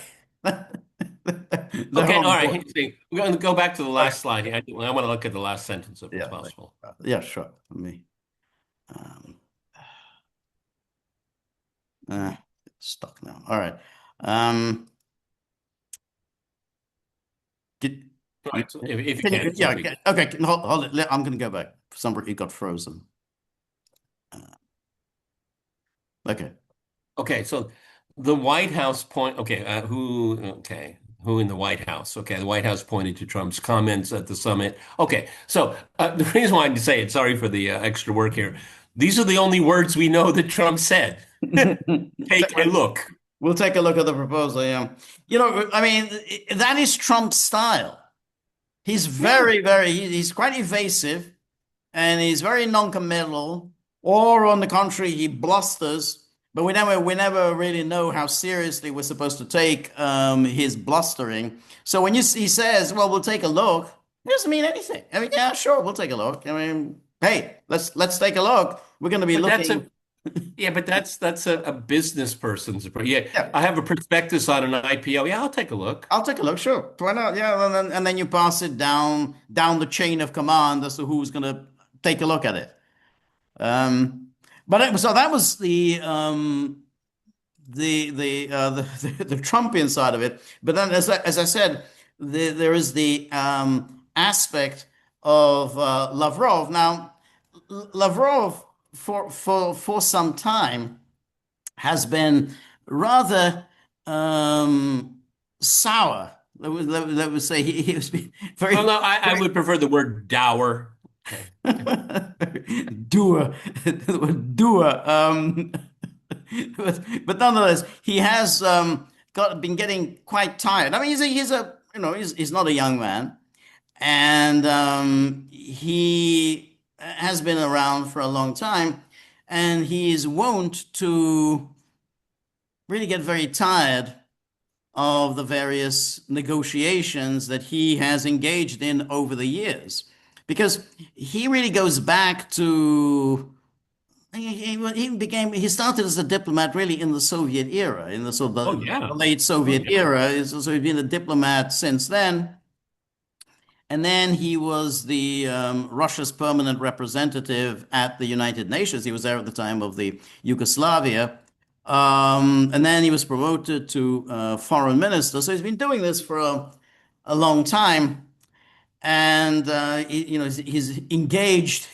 Okay, all right. We're going to go back to the last slide. I want to look at the last sentence if it's possible.
Yeah, sure. Let me... stuck now. All right.
If you can.
Yeah, okay. Hold it. I'm going to go back. For some reason, it got frozen. Okay.
Okay, so the White House who in the White House? Okay, the White House pointed to Trump's comments at the summit. Okay, so the reason why I say it, sorry for the extra work here. These are the only words we know that Trump said. Take a look.
We'll take a look at the proposal, yeah. I mean, that is Trump's style. He's he's quite evasive and he's very non-committal, or on the contrary, he blusters. But we never really know how seriously we're supposed to take his blustering. So when he says, "Well, we'll take a look," it doesn't mean anything. I mean, yeah, sure, we'll take a look. I mean, hey, let's take a look. We're going to be looking.
But that's a business person's approach. Yeah, I have a prospectus on an IPO. Yeah, I'll take a look.
I'll take a look. Sure, why not? Yeah, and then you pass it down the chain of command as to who's going to take a look at it. So that was the Trumpian side of it. But then, as I said, there is the aspect of Lavrov. Now, Lavrov for some time has been rather sour. Let me say he was
Well,
very
no, I would prefer the word dour. Okay.
doer, doer. But nonetheless, he has been getting quite tired. I mean, he's a he's not a young man, and he has been around for a long time, and he is wont to really get very tired of the various negotiations that he has engaged in over the years. Because he really goes back to he started as a diplomat really in the Soviet era, in the sort of
Oh
the
yeah.
late
Oh
Soviet
yeah.
era. So he's been a diplomat since then. And then he was the Russia's permanent representative at the United Nations. He was there at the time of the Yugoslavia. And then he was promoted to foreign minister. So he's been doing this for a long time. And, he's engaged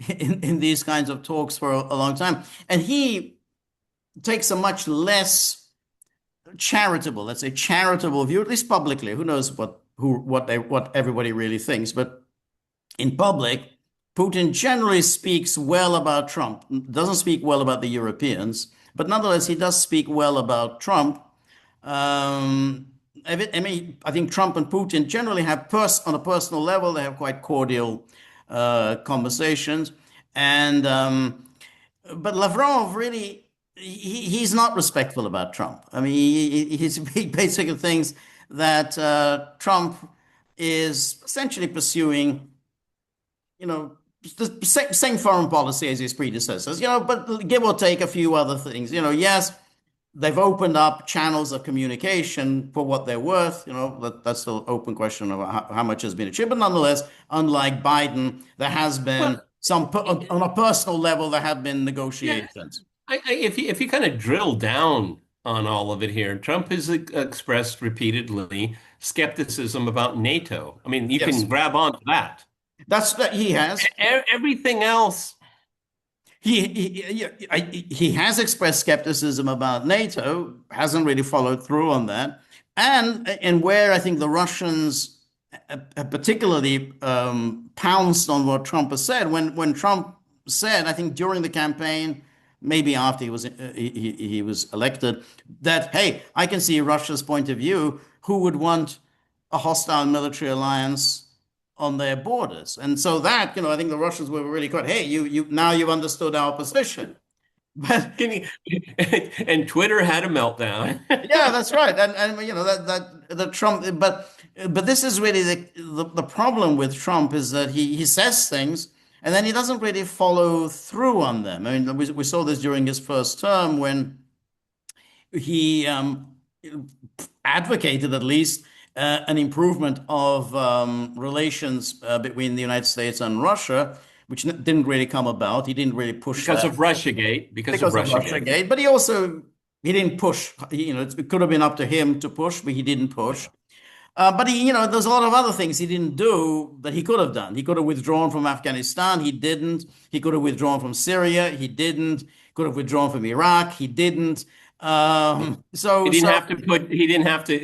in these kinds of talks for a long time. And he takes a much less charitable, let's say charitable view, at least publicly. Who knows what everybody really thinks, but in public, Putin generally speaks well about Trump, doesn't speak well about the Europeans, but nonetheless, he does speak well about Trump. Um, I mean, I think Trump and Putin generally have, on a personal level, they have quite cordial conversations. And but Lavrov really, he's not respectful about Trump. I mean, he basically thinks that Trump is essentially pursuing, the same foreign policy as his predecessors, but give or take a few other things. Yes, they've opened up channels of communication for what they're worth. That's still open question of how much has been achieved. But nonetheless, unlike Biden, there has been
Well,
on a personal level, there have been
yeah.
negotiations.
If you kind of drill down on all of it here, Trump has expressed repeatedly skepticism about NATO. I mean, you
Yes,
can grab onto that.
that's that he has.
Everything else,
He has expressed skepticism about NATO, hasn't really followed through on that, and where I think the Russians particularly pounced on what Trump has said when Trump said, I think during the campaign, maybe after he was elected, that hey, I can see Russia's point of view. Who would want a hostile military alliance on their borders? And so that, I think the Russians were really quite, hey, you now you've understood our position. But
can you, and Twitter had a meltdown.
yeah, that's right. And that the Trump, but this is really the problem with Trump is that he says things and then he doesn't really follow through on them. I mean, we saw this during his first term when he advocated at least an improvement of relations between the United States and Russia, which didn't really come about. He didn't really push
Because
that
of Russiagate, because of
because of
Russiagate.
Russiagate, but he didn't push. It could have been up to him to push, but he didn't push. But there's a lot of other things he didn't do that he could have done. He could have withdrawn from Afghanistan. He didn't. He could have withdrawn from Syria. He didn't. Could have withdrawn from Iraq. He didn't.
He
So,
didn't
so
have to put. He didn't have to.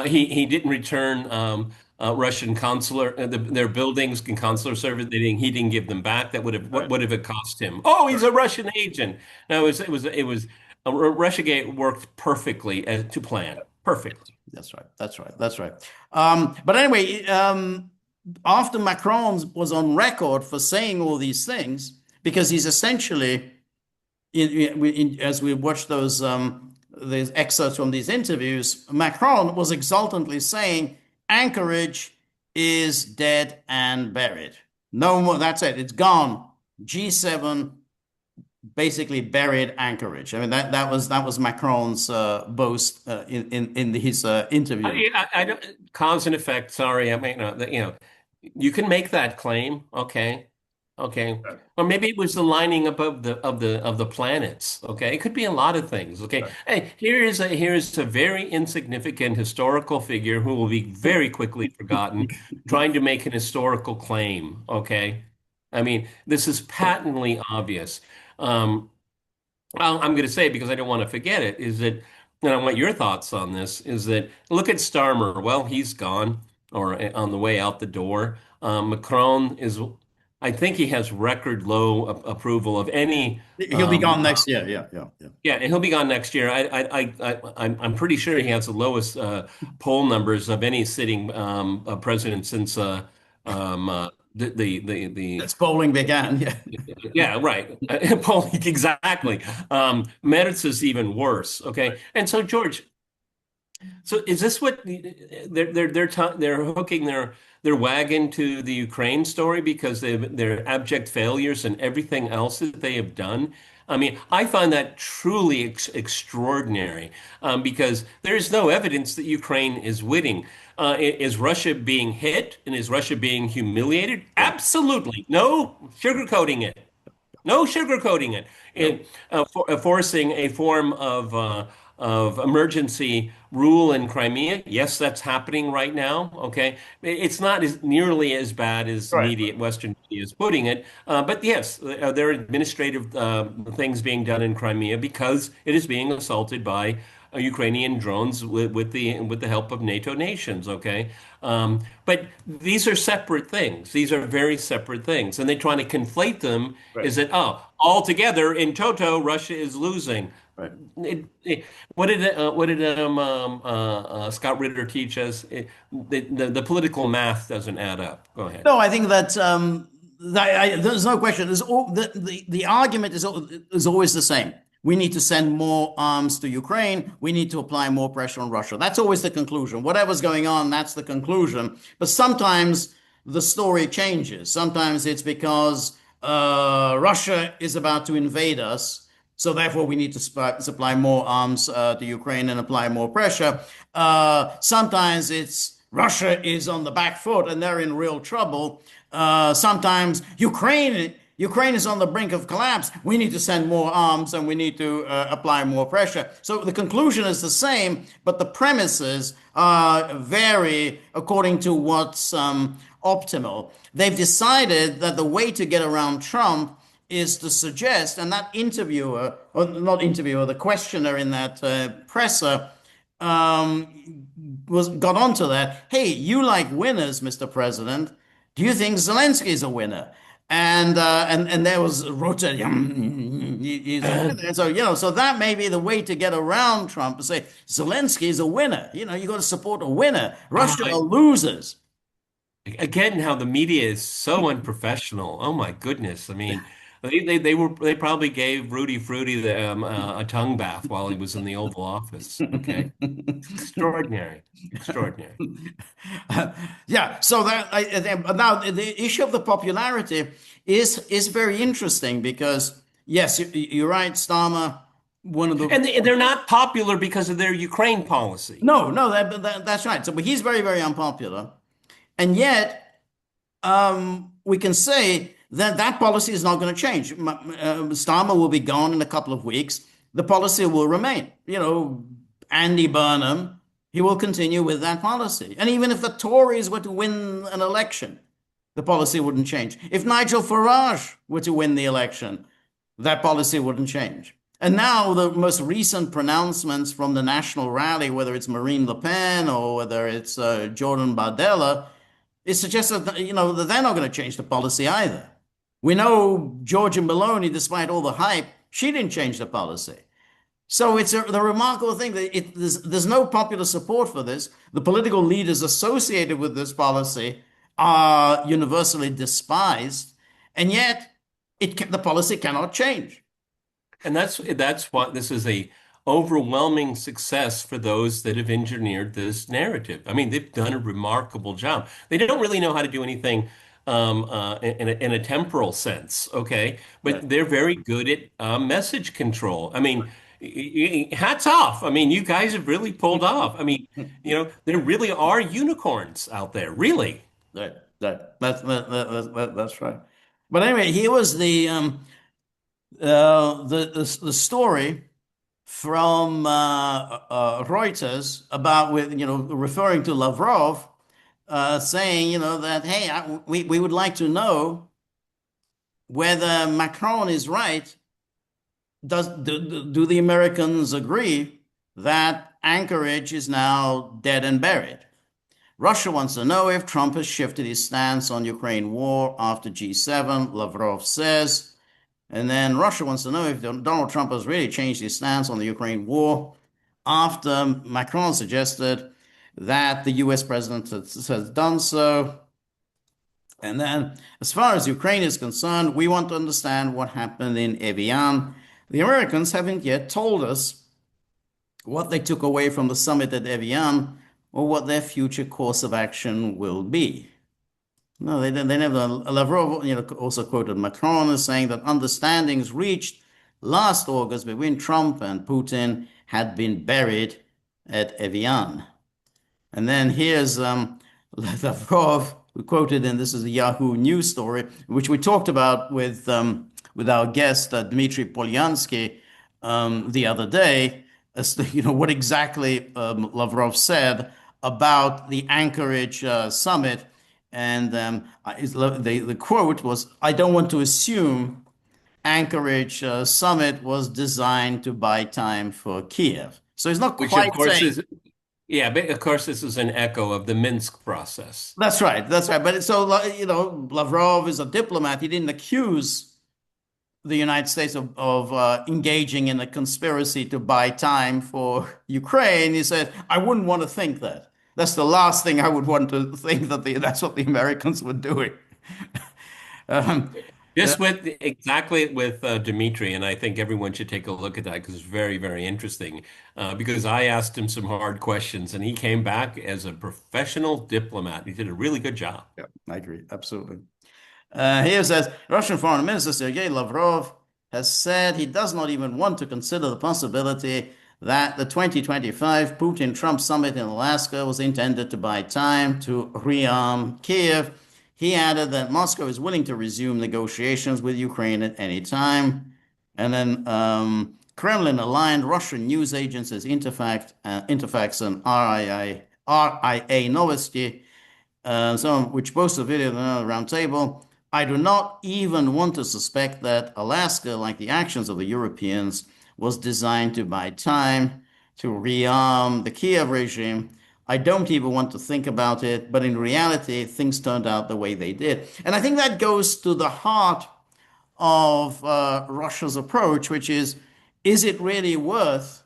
He didn't return Russian consular their buildings and consular service. He didn't give them back. That would have what
right,
would have it cost him? Oh, he's
right.
a Russian agent. No, it was Russiagate worked perfectly to plan. Perfectly.
That's right. That's right. That's right. But anyway, after Macron was on record for saying all these things, because he's essentially as we watch these excerpts from these interviews, Macron was exultantly saying Anchorage is dead and buried. No more. That's it. It's gone. G7 basically buried Anchorage. I mean that was Macron's boast in his interview.
I don't cause and effect. Sorry, I mean, you can make that claim, okay. Okay. Or maybe it was the lining up of the planets. Okay. It could be a lot of things. Okay.
Right.
Hey, here is a very insignificant historical figure who will be very quickly forgotten, trying to make an historical claim. Okay. I mean, this is patently obvious. Um, I'm going to say, because I don't want to forget it, is that, and I want your thoughts on this, is that look at Starmer. Well, he's gone or on the way out the door. Macron is, I think he has record low approval of any.
He'll be gone next year. Yeah, yeah, yeah.
Yeah, and he'll be gone next year. I'm pretty sure he has the lowest poll numbers of any sitting president since the
That's bowling began. Yeah.
yeah, right. Polling, exactly. Merz is even worse.
Right.
Okay, and so George, so is this what they're hooking their wagon to the Ukraine story because their abject failures and everything else that they have done? I mean, I find that truly extraordinary because there is no evidence that Ukraine is winning. Is Russia being hit and is Russia being humiliated?
Right.
Absolutely. No sugarcoating it. No sugarcoating it.
No.
Forcing a form of emergency rule in Crimea. Yes, that's happening right now. Okay, it's not nearly as bad as
Right.
Western media is putting it. But yes, there are administrative things being done in Crimea because it is being assaulted by Ukrainian drones with the help of NATO nations. Okay, but these are separate things. These are very separate things, and they're trying to conflate them.
Right.
Is that altogether in toto, Russia is losing?
Right.
What did Scott Ritter teach us? The political math doesn't add up. Go ahead.
No, I think there's no question. The argument is always the same. We need to send more arms to Ukraine. We need to apply more pressure on Russia. That's always the conclusion. Whatever's going on, that's the conclusion. But sometimes the story changes. Sometimes it's because Russia is about to invade us. So therefore, we need to supply more arms to Ukraine and apply more pressure. Sometimes it's Russia is on the back foot and they're in real trouble. Sometimes Ukraine is on the brink of collapse. We need to send more arms and we need to apply more pressure. So the conclusion is the same, but the premises vary according to what's optimal. They've decided that the way to get around Trump is to suggest, and that interviewer, or not interviewer, the questioner in that presser got onto that. Hey, you like winners, Mr. President. Do you think Zelensky is a winner? And there was Rota. He's a winner. And so so that may be the way to get around Trump to say Zelensky is a winner. You got to support a winner. Russia are losers.
Again, how the media is so unprofessional. Oh my goodness. I mean, they probably gave Rudy Fruity a tongue bath while he was in the Oval Office. Okay. Extraordinary. Extraordinary.
Yeah. So now the issue of the popularity is very interesting because yes, you're right, Starmer. One of the
And they're not popular because of their Ukraine policy.
no, that's right. So, but he's very, very unpopular, and yet we can say that that policy is not going to change. Starmer will be gone in a couple of weeks. The policy will remain. Andy Burnham, he will continue with that policy. And even if the Tories were to win an election, the policy wouldn't change. If Nigel Farage were to win the election, that policy wouldn't change. And now the most recent pronouncements from the national rally, whether it's Marine Le Pen or whether it's Jordan Bardella, it suggests that that they're not going to change the policy either. We know Georgia Maloney, despite all the hype, she didn't change the policy. So it's the remarkable thing that there's no popular support for this. The political leaders associated with this policy are universally despised, and yet the policy cannot change.
And that's what this is a overwhelming success for those that have engineered this narrative. I mean, they've done a remarkable job. They don't really know how to do anything in a temporal sense, okay? But
Right.
they're very good at message control. I mean, hats off. I mean, you guys have really pulled off. I mean, there really are unicorns out there, really.
Right. That's right. But anyway, here was the story from Reuters about with referring to Lavrov, saying that hey, we would like to know whether Macron is right. Do the Americans agree that Anchorage is now dead and buried? Russia wants to know if Trump has shifted his stance on Ukraine war after G7, Lavrov says. And then Russia wants to know if Donald Trump has really changed his stance on the Ukraine war after Macron suggested that the US president has done so. And then, as far as Ukraine is concerned, we want to understand what happened in Evian. The Americans haven't yet told us what they took away from the summit at Evian or what their future course of action will be. No, they never. Lavrov, also quoted Macron as saying that understandings reached last August between Trump and Putin had been buried at Evian. And then here's Lavrov, who quoted, and this is a Yahoo News story, which we talked about with our guest Dmitry Polyansky the other day, as to, what exactly Lavrov said about the Anchorage summit. And the quote was, "I don't want to assume Anchorage summit was designed to buy time for Kiev." So he's not
Which of
quite
course
saying.
is, yeah, but of course this is an echo of the Minsk process.
That's right. That's right. But so, Lavrov is a diplomat. He didn't accuse the United States of engaging in a conspiracy to buy time for Ukraine. He said, I wouldn't want to think that. That's the last thing I would want to think that that's what the Americans were doing. Um, uh,
Just with exactly with Dimitri, and I think everyone should take a look at that because it's very, very interesting. Because I asked him some hard questions, and he came back as a professional diplomat. He did a really good job.
yeah, I agree. Absolutely. Here says Russian Foreign Minister Sergei Lavrov has said he does not even want to consider the possibility that the 2025 Putin-Trump summit in Alaska was intended to buy time to rearm Kiev. He added that Moscow is willing to resume negotiations with Ukraine at any time. And then Kremlin-aligned Russian news agencies Interfax and RIA Novosti, which posts a video on the round table. I do not even want to suspect that Alaska, like the actions of the Europeans, was designed to buy time to rearm the Kiev regime. I don't even want to think about it, but in reality, things turned out the way they did. And I think that goes to the heart of Russia's approach, which is it really worth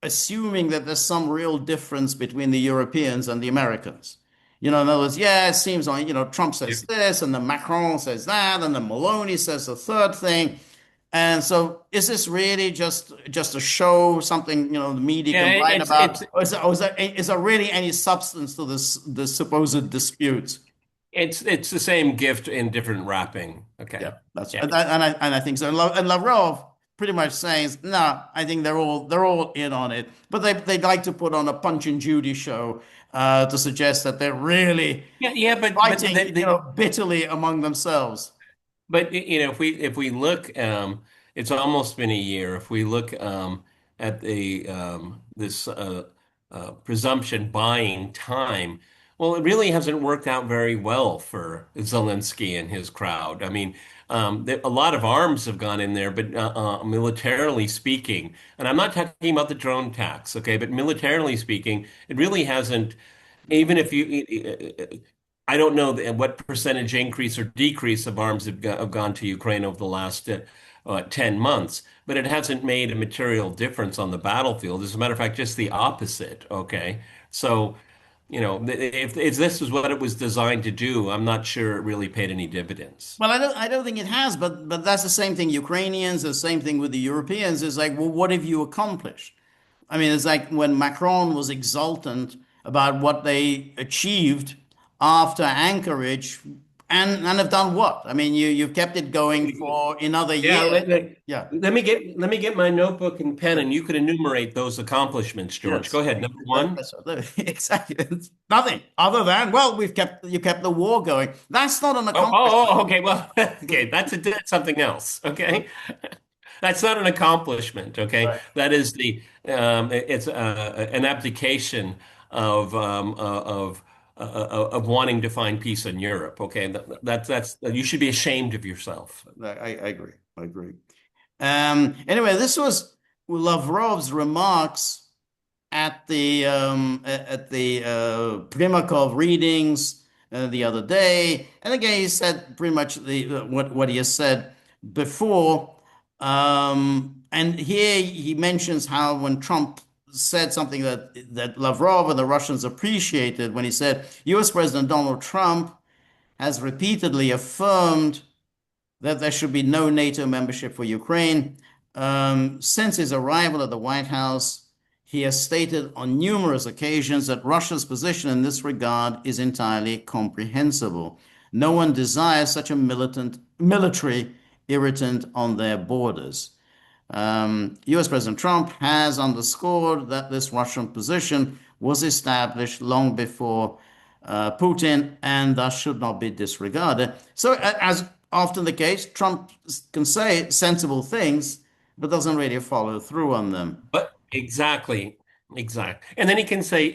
assuming that there's some real difference between the Europeans and the Americans? In other words, yeah, it seems like, Trump
Yeah.
says this, and then Macron says that, and then Maloney says the third thing. And so is this really just a show, something, the media
Yeah,
can write
it's
about? Or is there really any substance to this supposed dispute?
it's the same gift in different wrapping. Okay.
Yeah, that's
Yeah.
and I think so. And Lavrov pretty much saying, no, I think they're all in on it, but they'd like to put on a Punch and Judy show to suggest that they're really
Yeah, yeah, but
fighting, bitterly among themselves.
if we look, it's almost been a year. If we look at the this presumption buying time, well, it really hasn't worked out very well for Zelensky and his crowd. I mean, a lot of arms have gone in there, but militarily speaking, and I'm not talking about the drone tax, okay, but militarily speaking, it really hasn't. Even if I don't know what percentage increase or decrease of arms have gone to Ukraine over the last 10 months, but it hasn't made a material difference on the battlefield. As a matter of fact, just the opposite. Okay. So, if this is what it was designed to do, I'm not sure it really paid any dividends.
Well, I don't think it has, but that's the same thing. Ukrainians, the same thing with the Europeans. It's like, well, what have you accomplished? I mean, it's like when Macron was exultant about what they achieved after Anchorage, and have done what? I mean, you've kept it going for another
Yeah,
year. Yeah.
let me get my notebook and pen, and you could enumerate those accomplishments, George. Go
Yes.
ahead. Number one.
Exactly. It's nothing other than, well, you kept the war going. That's not an accomplishment.
Okay. Well, okay, that's something else. Okay, that's not an accomplishment. Okay,
Right.
that is it's an application of of wanting to find peace in Europe. Okay, that's you should be ashamed of yourself.
I agree. I agree. Anyway, this was Lavrov's remarks at the Primakov readings the other day, and again he said pretty much what he has said before. And here he mentions how when Trump said something that Lavrov and the Russians appreciated when he said U.S. President Donald Trump has repeatedly affirmed that there should be no NATO membership for Ukraine. Since his arrival at the White House, he has stated on numerous occasions that Russia's position in this regard is entirely comprehensible. No one desires such a military irritant on their borders. US President Trump has underscored that this Russian position was established long before Putin and thus should not be disregarded. So, as often the case, Trump can say sensible things, but doesn't really follow through on them.
But exactly. And then he can say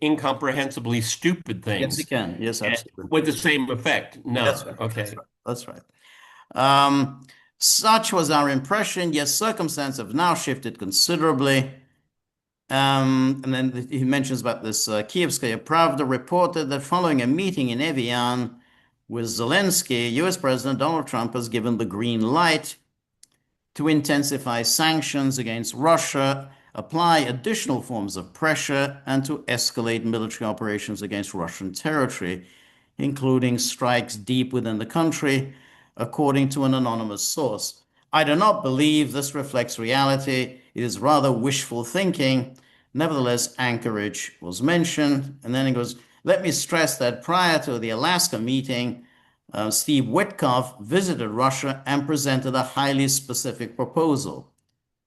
incomprehensibly stupid
Yes, he
things
can. Yes,
with
absolutely.
the same effect.
That's
No.
right. That's
Okay.
right. That's right. Um, Such was our impression, yet circumstances have now shifted considerably. And then he mentions about this Kievskaya Pravda reported that following a meeting in Evian with Zelensky, US President Donald Trump has given the green light to intensify sanctions against Russia, apply additional forms of pressure, and to escalate military operations against Russian territory, including strikes deep within the country, according to an anonymous source. I do not believe this reflects reality. It is rather wishful thinking. Nevertheless, Anchorage was mentioned. And then he goes, let me stress that prior to the Alaska meeting, Steve Witkoff visited Russia and presented a highly specific proposal.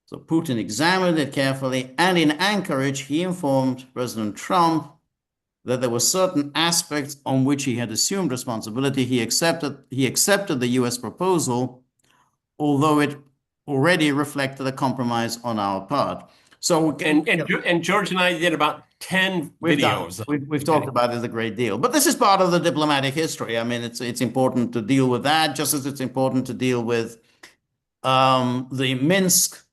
So Putin examined it carefully, and in Anchorage, he informed President Trump that there were certain aspects on which he had assumed responsibility. He accepted the US proposal, although it already reflected a compromise on our part. So
And George and I did about 10 videos.
we've talked about it a great deal, but this is part of the diplomatic history. I mean, it's important to deal with that, just as it's important to deal with the Minsk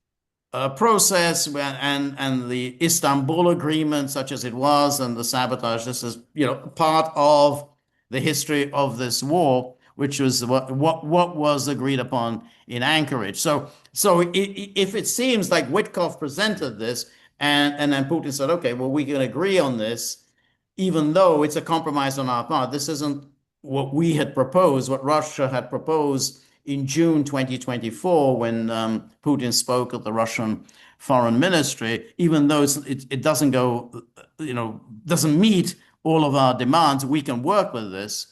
process and the Istanbul agreement, such as it was, and the sabotage. This is, part of the history of this war, which was what was agreed upon in Anchorage. So if it seems like Witkoff presented this and then Putin said, okay, well, we can agree on this, even though it's a compromise on our part. This isn't what we had proposed, what Russia had proposed in June 2024 when Putin spoke at the Russian foreign ministry, even though it doesn't go, doesn't meet all of our demands, we can work with this.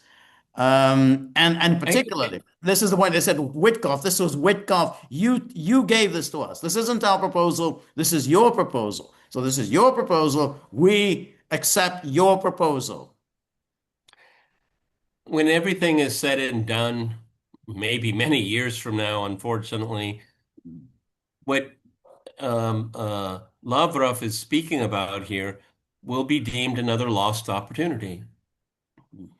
And particularly, this is the point they said, Witkoff, this was Witkoff, you gave this to us. This isn't our proposal, this is your proposal. So this is your proposal, we accept your proposal.
When everything is said and done, maybe many years from now, unfortunately, what Lavrov is speaking about here will be deemed another lost opportunity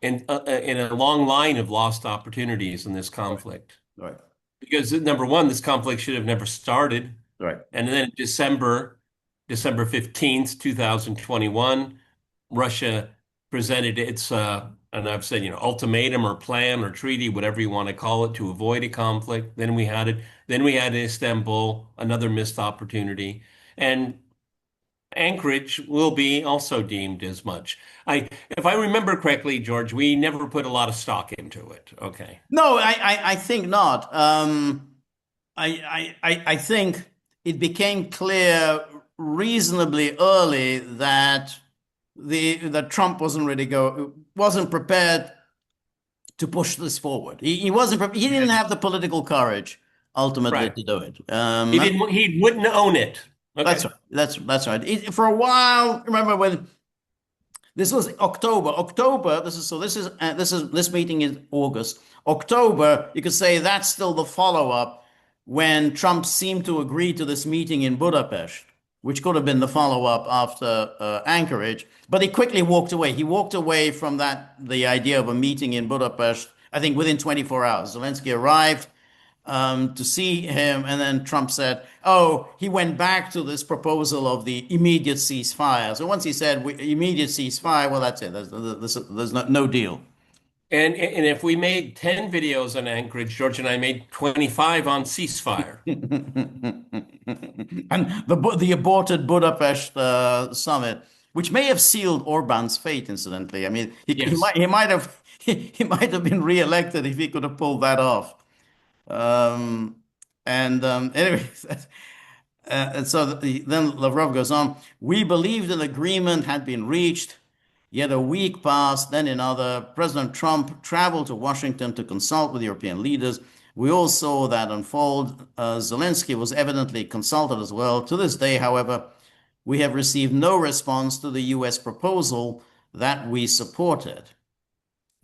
and in a long line of lost opportunities in this conflict.
Right.
Because number one, this conflict should have never started.
Right.
And then December 15th, 2021, Russia presented its and I've said, ultimatum or plan or treaty, whatever you want to call it, to avoid a conflict. Then we had it. Then we had Istanbul, another missed opportunity. And Anchorage will be also deemed as much. If I remember correctly, George, we never put a lot of stock into it. Okay.
No, I think not. I think it became clear reasonably early that Trump wasn't prepared to push this forward. He wasn't. He didn't have the political courage ultimately
Right.
to do it.
He didn't. He wouldn't own it.
That's
Okay.
right. That's right. For a while, remember when this was October. October. This meeting is August. October. You could say that's still the follow-up when Trump seemed to agree to this meeting in Budapest, which could have been the follow-up after Anchorage. But he quickly walked away. He walked away from the idea of a meeting in Budapest. I think within 24 hours, Zelensky arrived to see him. And then Trump said, oh, he went back to this proposal of the immediate ceasefire. So once he said immediate ceasefire, well, that's it. There's no deal.
And if we made 10 videos on Anchorage, George and I made 25 on ceasefire.
And the aborted Budapest summit, which may have sealed Orban's fate, incidentally. I mean,
Yes.
he might have he might have been reelected if he could have pulled that off. Um, anyway, and so then Lavrov goes on. We believed an agreement had been reached. Yet a week passed, then another. President Trump traveled to Washington to consult with European leaders. We all saw that unfold. Zelensky was evidently consulted as well. To this day, however, we have received no response to the US proposal that we supported.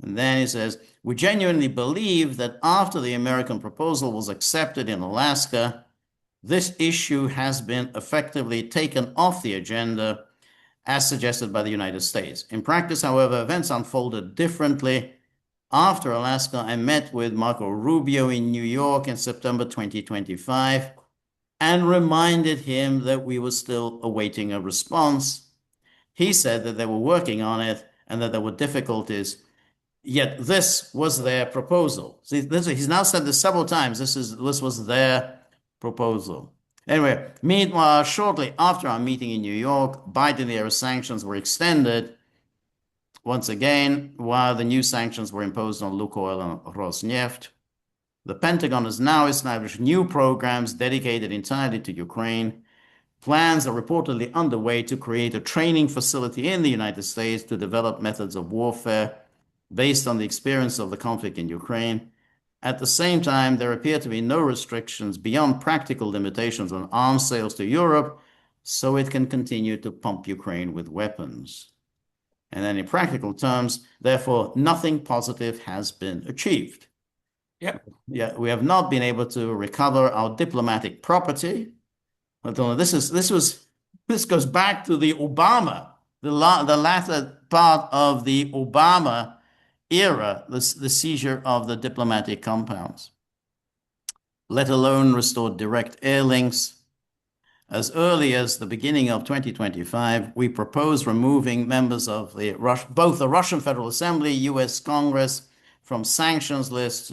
And then he says, we genuinely believe that after the American proposal was accepted in Alaska, this issue has been effectively taken off the agenda as suggested by the United States. In practice, however, events unfolded differently. After Alaska, I met with Marco Rubio in New York in September 2025 and reminded him that we were still awaiting a response. He said that they were working on it and that there were difficulties. Yet this was their proposal. See, he's now said this several times. This was their proposal. Anyway, meanwhile, shortly after our meeting in New York, Biden-era sanctions were extended once again, while the new sanctions were imposed on Lukoil and Rosneft. The Pentagon has now established new programs dedicated entirely to Ukraine. Plans are reportedly underway to create a training facility in the United States to develop methods of warfare based on the experience of the conflict in Ukraine. At the same time, there appear to be no restrictions beyond practical limitations on arms sales to Europe, so it can continue to pump Ukraine with weapons. And then in practical terms, therefore, nothing positive has been achieved.
Yep.
Yeah, we have not been able to recover our diplomatic property. This goes back to the Obama, the latter part of the Obama era, the seizure of the diplomatic compounds, let alone restored direct air links. As early as the beginning of 2025, we propose removing members of both the Russian Federal Assembly, US Congress, from sanctions lists.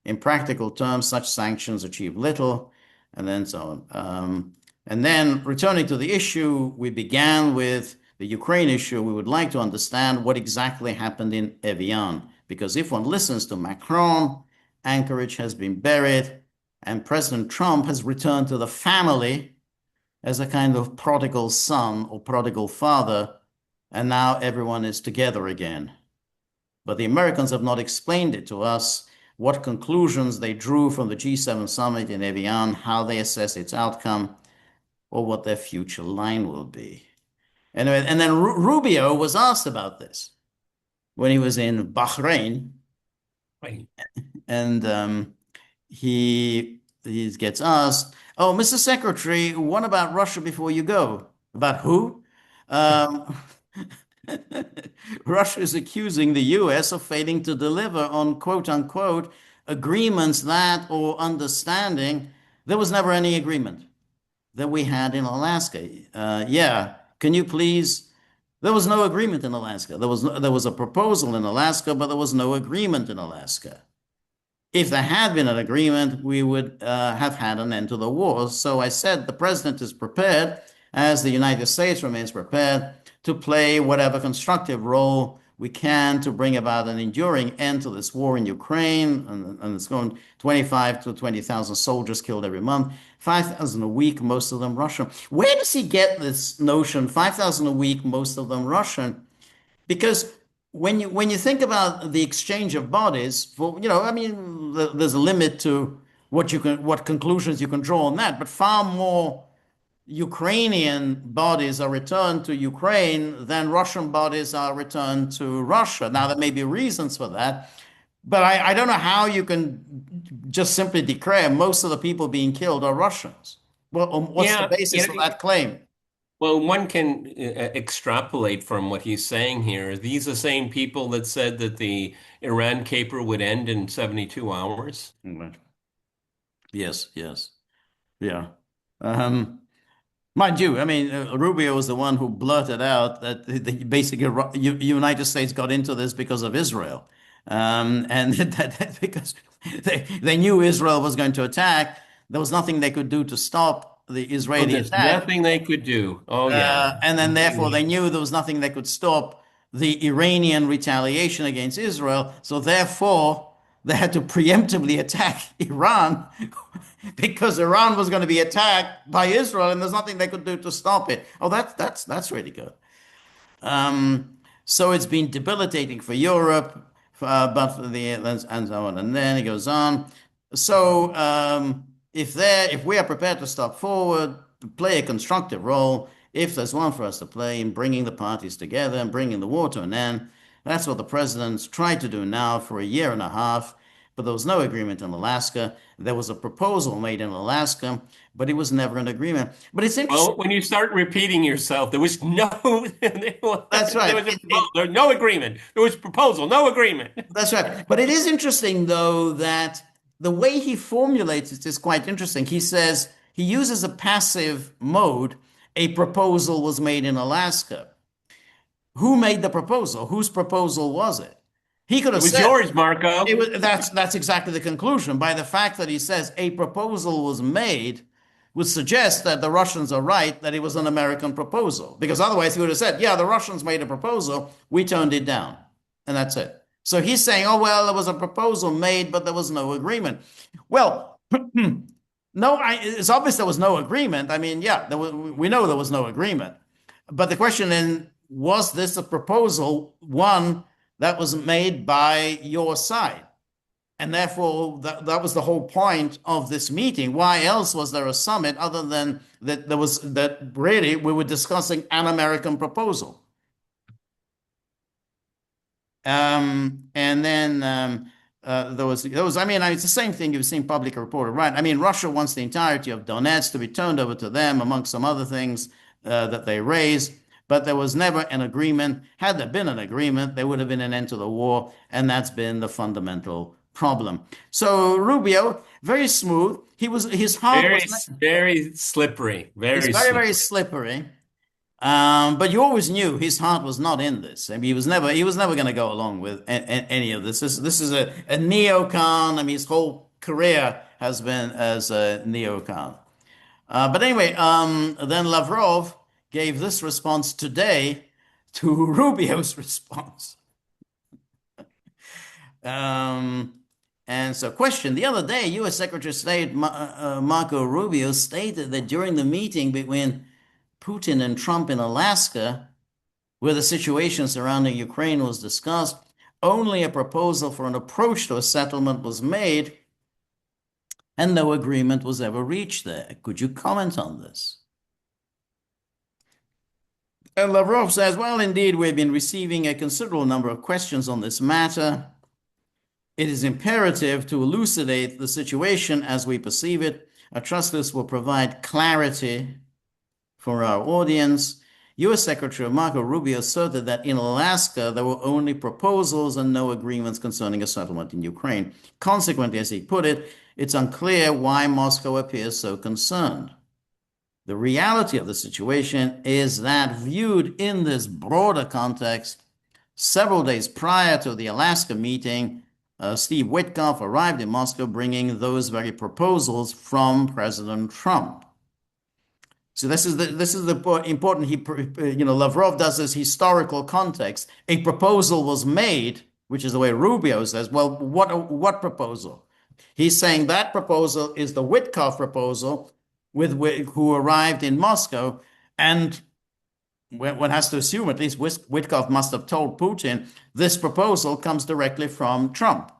In practical terms, such sanctions achieve little, and then so on. And then returning to the issue, we began with the Ukraine issue. We would like to understand what exactly happened in Evian, because if one listens to Macron, Anchorage has been buried, and President Trump has returned to the family as a kind of prodigal son or prodigal father, and now everyone is together again. But the Americans have not explained it to us, what conclusions they drew from the G7 summit in Evian, how they assess its outcome, or what their future line will be. Anyway, and then Rubio was asked about this when he was in Bahrain,
Right.
and he gets asked, oh, Mr. Secretary, what about Russia before you go? About who? Russia is accusing the US of failing to deliver on quote unquote agreements or understanding. There was never any agreement that we had in Alaska. Yeah, can you please? There was no agreement in Alaska. There was a proposal in Alaska, but there was no agreement in Alaska. If there had been an agreement, we would have had an end to the war. So I said the president is prepared, as the United States remains prepared, to play whatever constructive role we can to bring about an enduring end to this war in Ukraine. And it's going 25 to 20,000 soldiers killed every month, 5,000 a week, most of them Russian. Where does he get this notion, 5,000 a week, most of them Russian? Because when you think about the exchange of bodies, for I mean, there's a limit to what conclusions you can draw on that, but far more Ukrainian bodies are returned to Ukraine than Russian bodies are returned to Russia. Now, there may be reasons for that, but I don't know how you can just simply declare most of the people being killed are Russians. Well, what's the
Yeah,
basis for that claim?
well, one can extrapolate from what he's saying here. Are these the same people that said that the Iran caper would end in 72 hours?
Right. Yes, yes, yeah. Um, Mind you, I mean, Rubio was the one who blurted out that basically United States got into this because of Israel, and because they knew Israel was going to attack, there was nothing they could do to stop the
Oh,
Israeli
there's
attack,
nothing they could do. Oh, yeah.
and then
Nothing
therefore they
they-
knew there was nothing that could stop the Iranian retaliation against Israel. So therefore they had to preemptively attack Iran because Iran was going to be attacked by Israel, and there's nothing they could do to stop it. Oh, that's really good. So it's been debilitating for Europe, but for the and so on. And then he goes on. So if we are prepared to step forward, to play a constructive role, if there's one for us to play in bringing the parties together and bringing the war to an end, that's what the president's tried to do now for a year and a half. But there was no agreement in Alaska. There was a proposal made in Alaska, but it was never an agreement. But it's interesting.
Well, when you start repeating yourself, there was no, there
That's right.
was a proposal, there was no agreement. There was proposal, no agreement.
That's right. But it is interesting, though, that the way he formulates it is quite interesting. He says he uses a passive mode. A proposal was made in Alaska. Who made the proposal? Whose proposal was it? He could
It
have
was
said
yours,
it
Marco.
was, that's exactly the conclusion. By the fact that he says a proposal was made, would suggest that the Russians are right, that it was an American proposal. Because otherwise he would have said, yeah, the Russians made a proposal, we turned it down. And that's it. So he's saying, oh, well, there was a proposal made, but there was no agreement. Well, no, it's obvious there was no agreement. I mean, yeah, we know there was no agreement. But the question then, was this a proposal, one that was made by your side? And therefore, that was the whole point of this meeting. Why else was there a summit other than that really we were discussing an American proposal? And then I mean, it's the same thing you've seen publicly reported, right? I mean, Russia wants the entirety of Donetsk to be turned over to them, amongst some other things that they raised. But there was never an agreement. Had there been an agreement, there would have been an end to the war, and that's been the fundamental problem. So Rubio, very smooth. His heart
Very,
was
very slippery.
It's
Very
very, very
slippery.
slippery. But you always knew his heart was not in this. I mean, he was never going to go along with any of this. This is a neocon. I mean, his whole career has been as a neocon. But anyway, then Lavrov gave this response today to Rubio's response. And so, question: the other day, U.S. Secretary of State Marco Rubio stated that during the meeting between Putin and Trump in Alaska, where the situation surrounding Ukraine was discussed, only a proposal for an approach to a settlement was made, and no agreement was ever reached there. Could you comment on this? And Lavrov says, well, indeed, we've been receiving a considerable number of questions on this matter. It is imperative to elucidate the situation as we perceive it. I trust this will provide clarity for our audience. U.S. Secretary Marco Rubio asserted that in Alaska, there were only proposals and no agreements concerning a settlement in Ukraine. Consequently, as he put it, it's unclear why Moscow appears so concerned. The reality of the situation is that, viewed in this broader context, several days prior to the Alaska meeting, Steve Witkoff arrived in Moscow bringing those very proposals from President Trump. So this is the important. Lavrov does this historical context. A proposal was made, which is the way Rubio says. Well, what proposal? He's saying that proposal is the Witkoff proposal, who arrived in Moscow, and one has to assume at least Witkoff must have told Putin this proposal comes directly from Trump.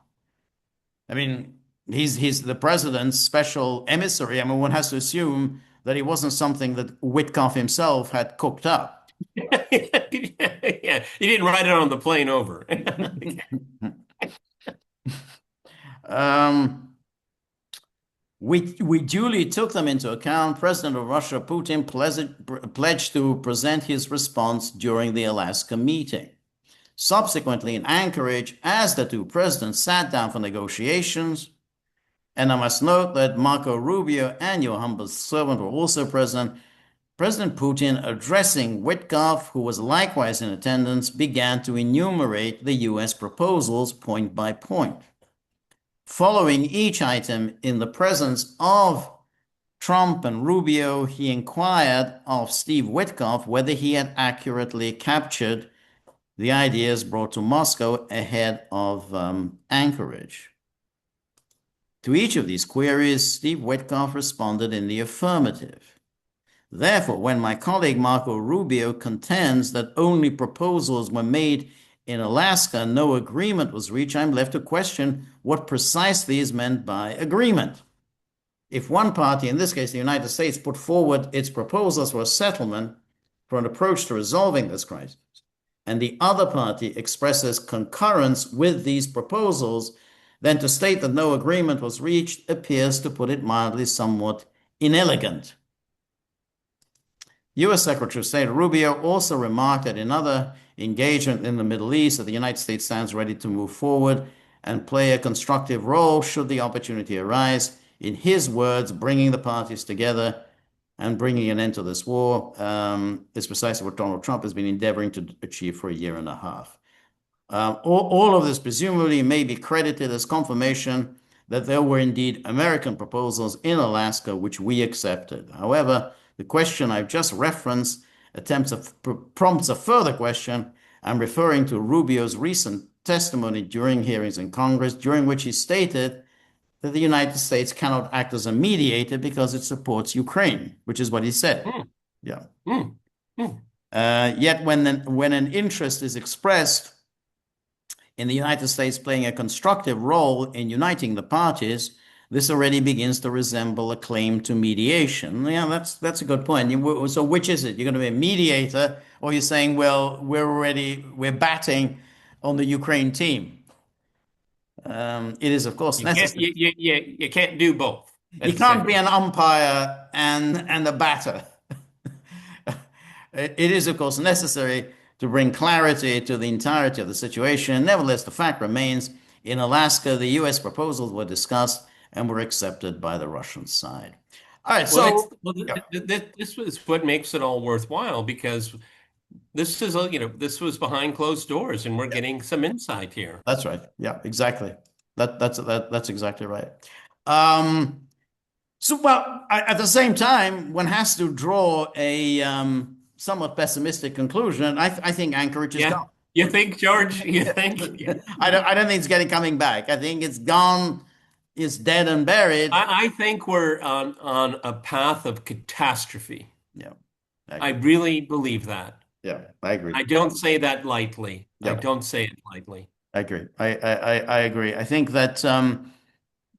I mean, he's the president's special emissary. I mean, one has to assume that it wasn't something that Witkoff himself had cooked up.
Yeah, he didn't write it on the plane over.
Um, we duly took them into account. President of Russia, Putin, pledged to present his response during the Alaska meeting. Subsequently, in Anchorage, as the two presidents sat down for negotiations, and I must note that Marco Rubio and your humble servant were also present, President Putin, addressing Witkoff, who was likewise in attendance, began to enumerate the U.S. proposals point by point. Following each item in the presence of Trump and Rubio, he inquired of Steve Witkoff whether he had accurately captured the ideas brought to Moscow ahead of Anchorage. To each of these queries, Steve Witkoff responded in the affirmative. Therefore, when my colleague Marco Rubio contends that only proposals were made in Alaska and no agreement was reached, I'm left to question what precisely is meant by agreement. If one party, in this case the United States, put forward its proposals for a settlement, for an approach to resolving this crisis, and the other party expresses concurrence with these proposals, then to state that no agreement was reached appears, to put it mildly, somewhat inelegant. U.S. Secretary of State Rubio also remarked that in other engagement in the Middle East, that the United States stands ready to move forward and play a constructive role should the opportunity arise. In his words, bringing the parties together and bringing an end to this war is precisely what Donald Trump has been endeavoring to achieve for a year and a half. All of this presumably may be credited as confirmation that there were indeed American proposals in Alaska which we accepted. However, the question I've just referenced prompts a further question. I'm referring to Rubio's recent testimony during hearings in Congress, during which he stated that the United States cannot act as a mediator because it supports Ukraine, which is what he said. Yeah. Yet when an interest is expressed in the United States playing a constructive role in uniting the parties, this already begins to resemble a claim to mediation. Yeah, that's a good point. So which is it? You're going to be a mediator, or you're saying, well, we're batting on the Ukraine team? It is, of course, necessary.
You can't do both.
You can't be an umpire and a batter. It is, of course, necessary to bring clarity to the entirety of the situation. Nevertheless, the fact remains, in Alaska, the U.S. proposals were discussed and were accepted by the Russian side. All right,
this is what makes it all worthwhile, because this was behind closed doors, and we're getting some insight here.
That's right. Yeah, exactly. That's exactly right. Well, at the same time, one has to draw a somewhat pessimistic conclusion. I think Anchorage is gone.
You think, George? You think?
I don't think it's coming back. I think it's gone. It's dead and buried.
I think we're on a path of catastrophe.
Yeah,
I really believe that.
Yeah, I agree.
I don't say that lightly.
Yeah.
I don't say it lightly.
I agree. I agree. I think that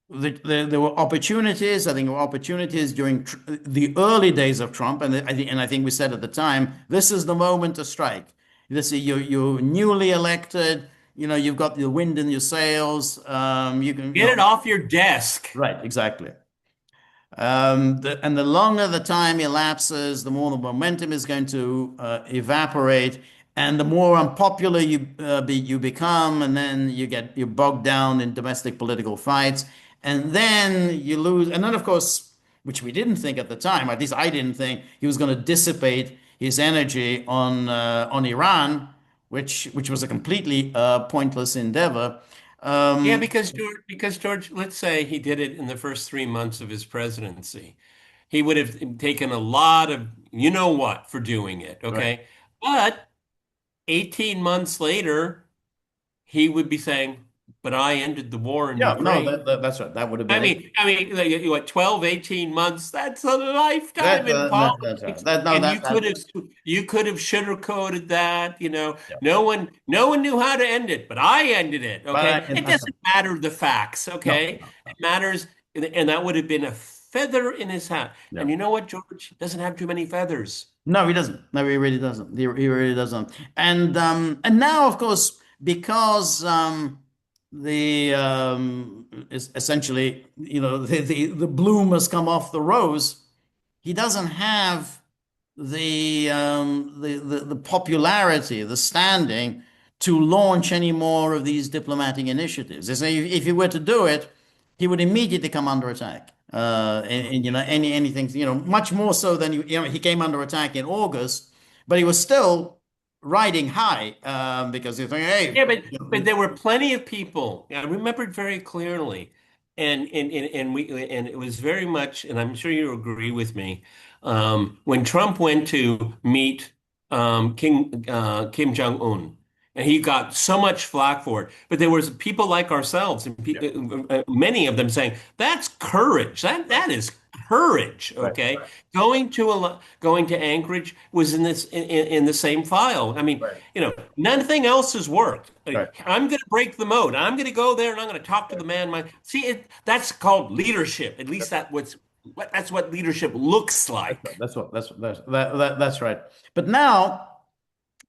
there were opportunities. I think there were opportunities during the early days of Trump, and I think we said at the time, this is the moment to strike. You're newly elected. You've got the wind in your sails. You can
get it off your desk.
Right. Exactly. And the longer the time elapses, the more the momentum is going to evaporate, and the more unpopular you become, and then you're bogged down in domestic political fights, and then you lose. And then, of course, which we didn't think at the time, at least I didn't think, he was going to dissipate his energy on Iran, which was a completely pointless endeavor.
Yeah, because George, let's say he did it in the first 3 months of his presidency. He would have taken a lot of, what, for doing it. Okay. Right. But 18 months later, he would be saying, but I ended the war in
Yeah, no,
Ukraine.
that's right. That would have
I
been it.
mean, I mean, like, what, 12, 18 months? That's a lifetime in
That's right.
politics.
That no,
And
that
you could have sugarcoated that, you know.
yeah.
No one knew how to end it, but I ended it. Okay. It
That's
doesn't matter the facts,
no,
okay?
no, no.
It matters, and that would have been a feather in his hat.
Yeah.
And you know what, George? He doesn't have too many feathers.
No, he doesn't. No, he really doesn't. He really doesn't. And now, of course, because the is essentially, the bloom has come off the rose, he doesn't have the popularity, the standing to launch any more of these diplomatic initiatives. They say if he were to do it, he would immediately come under attack. And anything, much more so than he came under attack in August, but he was still riding high because he's thinking, hey,
Yeah, but there were plenty of people. I remembered very clearly, and it was very much, and I'm sure you agree with me. When Trump went to meet Kim Jong-un, and he got so much flack for it, but there was people like ourselves and
yeah,
many of them saying that's courage. That is courage.
right,
Okay,
right,
going to Anchorage was in the same file. I mean,
right,
nothing else has worked.
right,
I'm going to break the mode. I'm going to go there and I'm going to talk to the man. That's called leadership. At least that's what leadership looks like.
that's right. But now,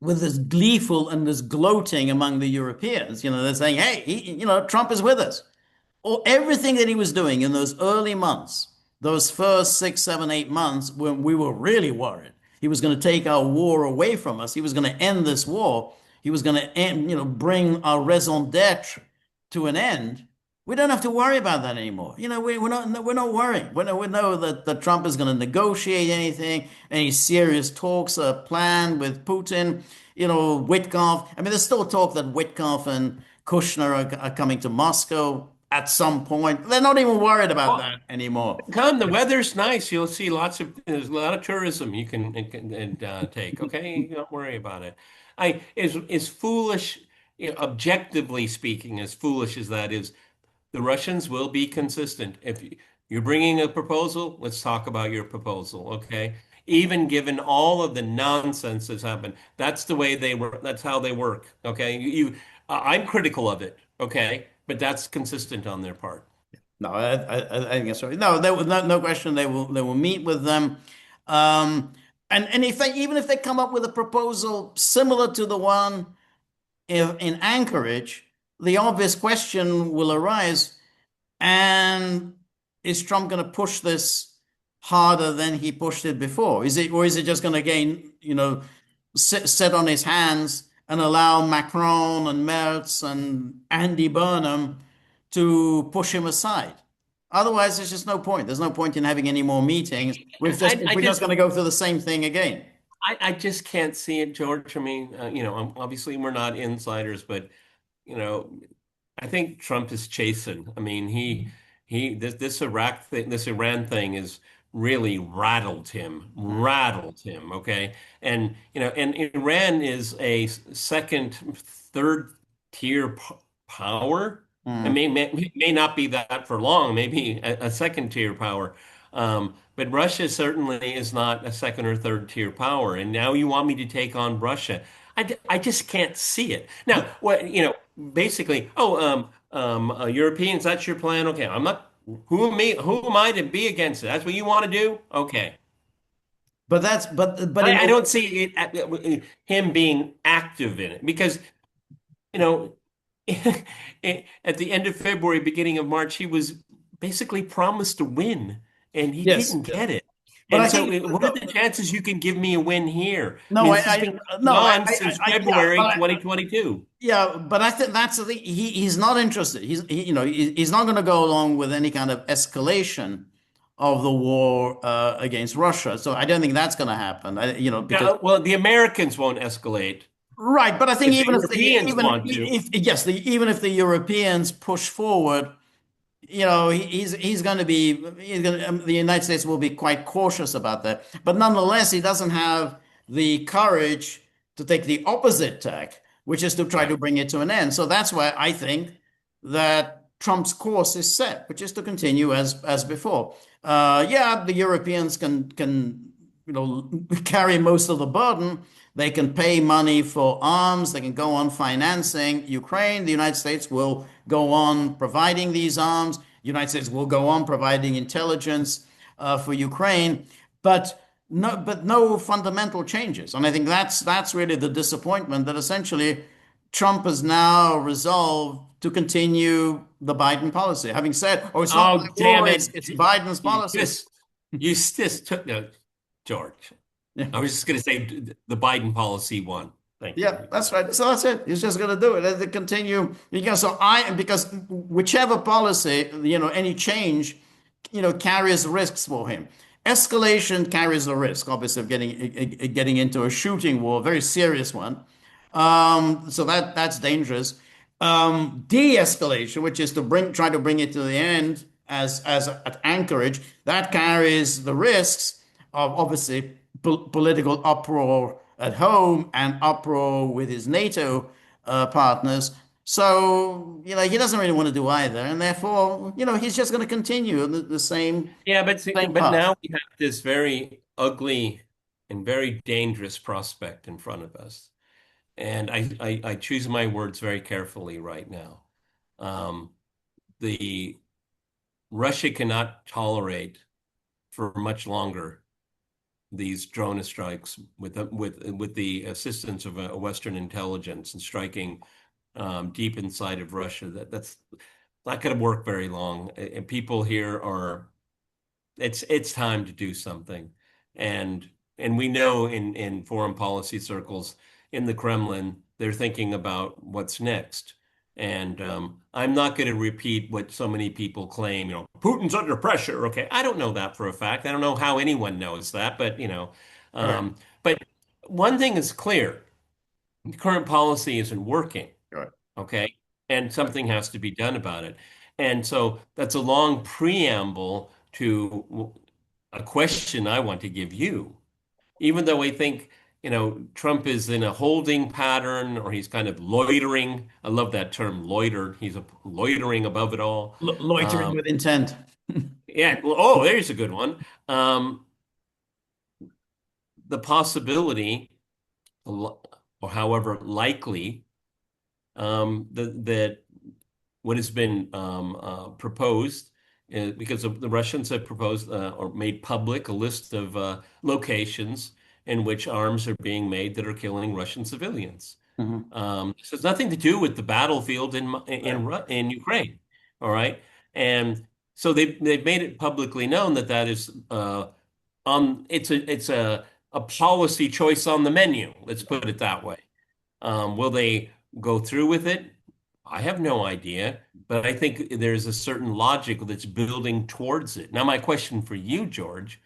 with this gleeful and this gloating among the Europeans, they're saying, hey, Trump is with us. Or everything that he was doing in those early months, those first 6, 7, 8 months when we were really worried. He was going to take our war away from us. He was going to end this war. He was going to end, bring our raison d'etre to an end. We don't have to worry about that anymore. We're not worrying. We know that Trump is going to negotiate anything, any serious talks are planned with Putin. Witkoff. I mean, there's still talk that Witkoff and Kushner are coming to Moscow at some point. They're not even worried about
Well,
that anymore.
come, the weather's nice. You'll see there's a lot of tourism you can take. Okay, don't worry about it. Is foolish, objectively speaking, as foolish as that is. The Russians will be consistent. If you're bringing a proposal, let's talk about your proposal, okay? Even given all of the nonsense that's happened, that's the way they work. That's how they work, okay? I'm critical of it, okay? But that's consistent on their part.
No, I think that's right. No, there was no question they will meet with them. And even if they come up with a proposal similar to the one in Anchorage, the obvious question will arise. And is Trump going to push this harder than he pushed it before? Or is it just going to again, sit on his hands and allow Macron and Merz and Andy Burnham to push him aside? Otherwise, there's just no point. There's no point in having any more meetings.
I
We're just
just
going to go through the same thing again.
I just can't see it, George. I mean, obviously we're not insiders, but you know, I think Trump is chasing. I mean, this Iraq thing, this Iran thing is really rattled him. Okay, and Iran is a second, third tier power. I
Mm.
mean, may not be that for long. Maybe a second tier power. But Russia certainly is not a second or third tier power. And now you want me to take on Russia. I just can't see it. Now, basically, Europeans, that's your plan. Okay, I'm not, who am I to be against it? That's what you want to do? Okay.
But that's but in
I don't see him being active in it because, you know, at the end of February, beginning of March, he was basically promised a win and he
yes,
didn't get it.
but I
And so,
think
what are the chances you can give me a win here? I
no,
mean, this has been
no,
going on since
yeah,
February 2022.
yeah, but I think that's the thing. He's not interested. He's not going to go along with any kind of escalation of the war against Russia. So I don't think that's going to happen. Because
Yeah, well, the Americans won't escalate.
right, but I think
If the
even
Europeans want to,
even if the Europeans push forward, he's going to be the United States will be quite cautious about that. But nonetheless, he doesn't have the courage to take the opposite tack, which is to try
right.
to bring it to an end. So that's why I think that Trump's course is set, which is to continue as before. Yeah, the Europeans can carry most of the burden. They can pay money for arms. They can go on financing Ukraine. The United States will go on providing these arms. The United States will go on providing intelligence for Ukraine, but no fundamental changes. And I think that's really the disappointment that essentially Trump has now resolved to continue the Biden policy, having said, "Oh, it's not
Oh,
my
damn
war;
it.
it's Biden's
You
policy."
just, you just took no, George.
Yeah.
I was just going to say the Biden policy won. Thank you.
Yeah, that's right. So that's it. He's just going to do it. They continue. Because whichever policy, any change, carries risks for him. Escalation carries the risk, obviously, of getting into a shooting war, a very serious one. So that's dangerous. De-escalation, which is try to bring it to the end as at Anchorage, that carries the risks of obviously political uproar at home and uproar with his NATO partners. So, he doesn't really want to do either. And therefore, he's just going to continue the
Yeah, but see,
same
but
path.
now we have this very ugly and very dangerous prospect in front of us. And I choose my words very carefully right now. Um, the Russia cannot tolerate for much longer these drone strikes with the assistance of a Western intelligence and striking deep inside of Russia. That's not going to work very long. And people here are it's time to do something. And and we know in foreign policy circles in the Kremlin, they're thinking about what's next. And I'm not going to repeat what so many people claim, Putin's under pressure. Okay, I don't know that for a fact. I don't know how anyone knows that, but
Correct.
but one thing is clear: the current policy isn't working.
Correct.
Okay, and
Correct.
something has to be done about it. And so that's a long preamble to a question I want to give you. Even though I think, Trump is in a holding pattern or he's kind of loitering. I love that term, loiter. He's loitering above it all.
Loitering
Um,
with intent.
yeah, well, oh, there's a good one. The possibility, or however likely, that what has been proposed, because the Russians have proposed or made public a list of locations in which arms are being made that are killing Russian civilians.
Mhm.
So it's nothing to do with the battlefield
Right.
in Ukraine. All right, and so they've made it publicly known that that is on it's a policy choice on the menu. Let's put it that way. Will they go through with it? I have no idea, but I think there's a certain logic that's building towards it. Now, my question for you, George,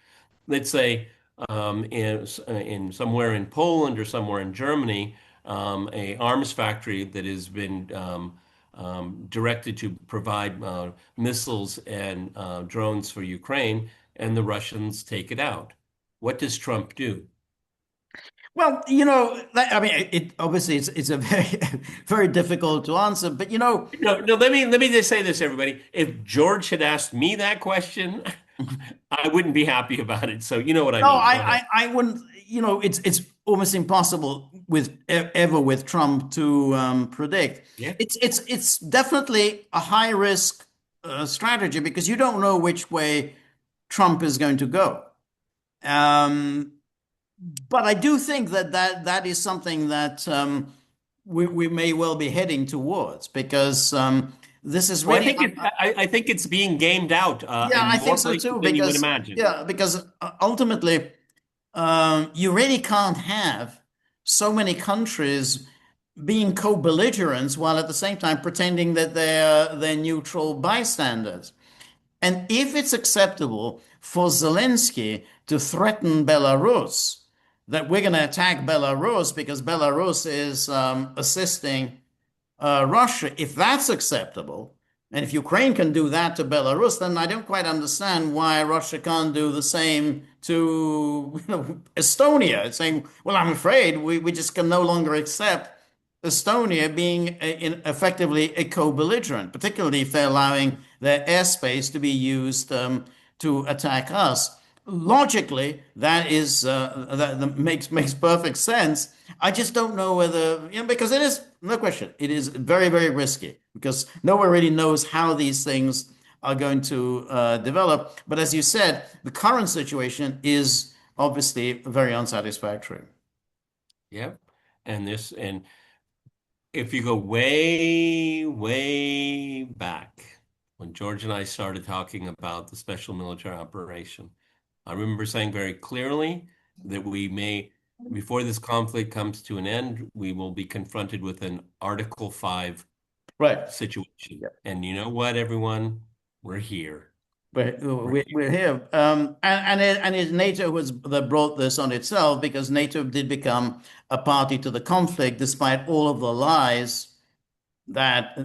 let's say in somewhere in Poland or somewhere in Germany, a arms factory that has been directed to provide missiles and drones for Ukraine, and the Russians take it out. What does Trump do?
Well, I mean, it obviously it's a very very difficult to answer, but
No, no, let me just say this, everybody. If George had asked me that question, I wouldn't be happy about it. So you know what I
no,
mean. Go ahead.
I wouldn't. It's almost impossible ever with Trump to predict.
Yeah.
It's definitely a high risk strategy because you don't know which way Trump is going to go. Um, but I do think that is something that we may well be heading towards because this is
Well, I
really,
think I think it's being gamed out
yeah,
in
I
more
think so
places
too
than you would
because
imagine.
yeah, because ultimately you really can't have so many countries being co-belligerents while at the same time pretending that they're neutral bystanders. And if it's acceptable for Zelensky to threaten Belarus, that we're going to attack Belarus because Belarus is assisting Russia, if that's acceptable, and if Ukraine can do that to Belarus, then I don't quite understand why Russia can't do the same to Estonia. It's saying, well, I'm afraid we just can no longer accept Estonia being effectively a co-belligerent, particularly if they're allowing their airspace to be used to attack us. Logically, that makes perfect sense. I just don't know whether, because it is, no question, it is very, very risky because no one really knows how these things are going to develop. But as you said, the current situation is obviously very unsatisfactory.
Yep. And if you go way, way back, when George and I started talking about the special military operation, I remember saying very clearly that before this conflict comes to an end, we will be confronted with an Article 5
Right.
situation. And you know what, everyone? We're here. We're
We're
here.
here, and it's NATO was that brought this on itself because NATO did become a party to the conflict, despite all of the lies that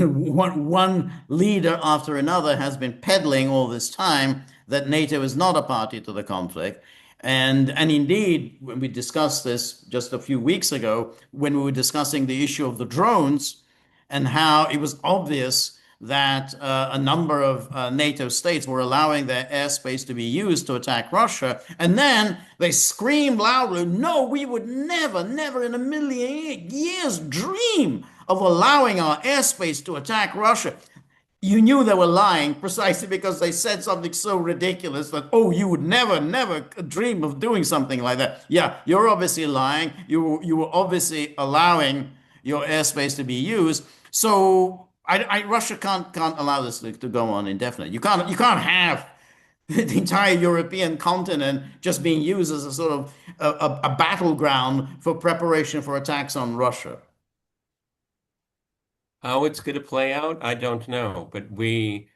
one leader after another has been peddling all this time that NATO is not a party to the conflict. And indeed, when we discussed this just a few weeks ago, when we were discussing the issue of the drones and how it was obvious that a number of NATO states were allowing their airspace to be used to attack Russia. And then they screamed loudly, no, we would never, never in a million years dream of allowing our airspace to attack Russia. You knew they were lying precisely because they said something so ridiculous that, oh, you would never, never dream of doing something like that. Yeah, you're obviously lying. You were obviously allowing your airspace to be used. So Russia can't allow this to go on indefinitely. You can't have the entire European continent just being used as a sort of a battleground for preparation for attacks on Russia.
How it's going to play out, I don't know, but we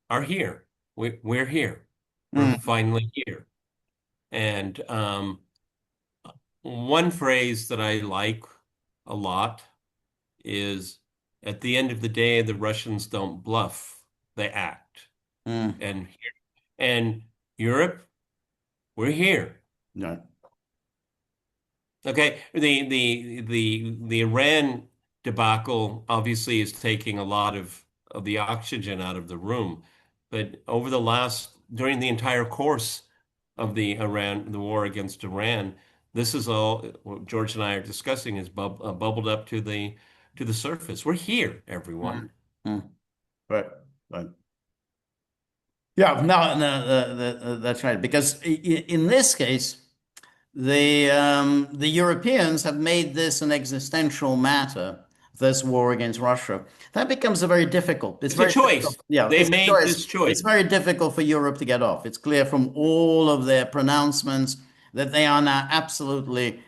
are here. We're here. We're
Mm,
finally here. And one phrase that I like a lot is at the end of the day, the Russians don't bluff, they act.
mm,
And Europe, we're here.
no.
Okay, the Iran debacle obviously is taking a lot of the oxygen out of the room. But during the entire course of the war against Iran, this is all what George and I are discussing is bubbled up to the surface. We're here,
Mm,
everyone.
mm. Right, right. Yeah, no, that's right. Because in this case, the Europeans have made this an existential matter, this war against Russia. That becomes a very difficult. It's
It's a
very difficult.
choice.
Yeah,
They
it's a
made
choice.
this choice.
It's very difficult for Europe to get off. It's clear from all of their pronouncements that they are now absolutely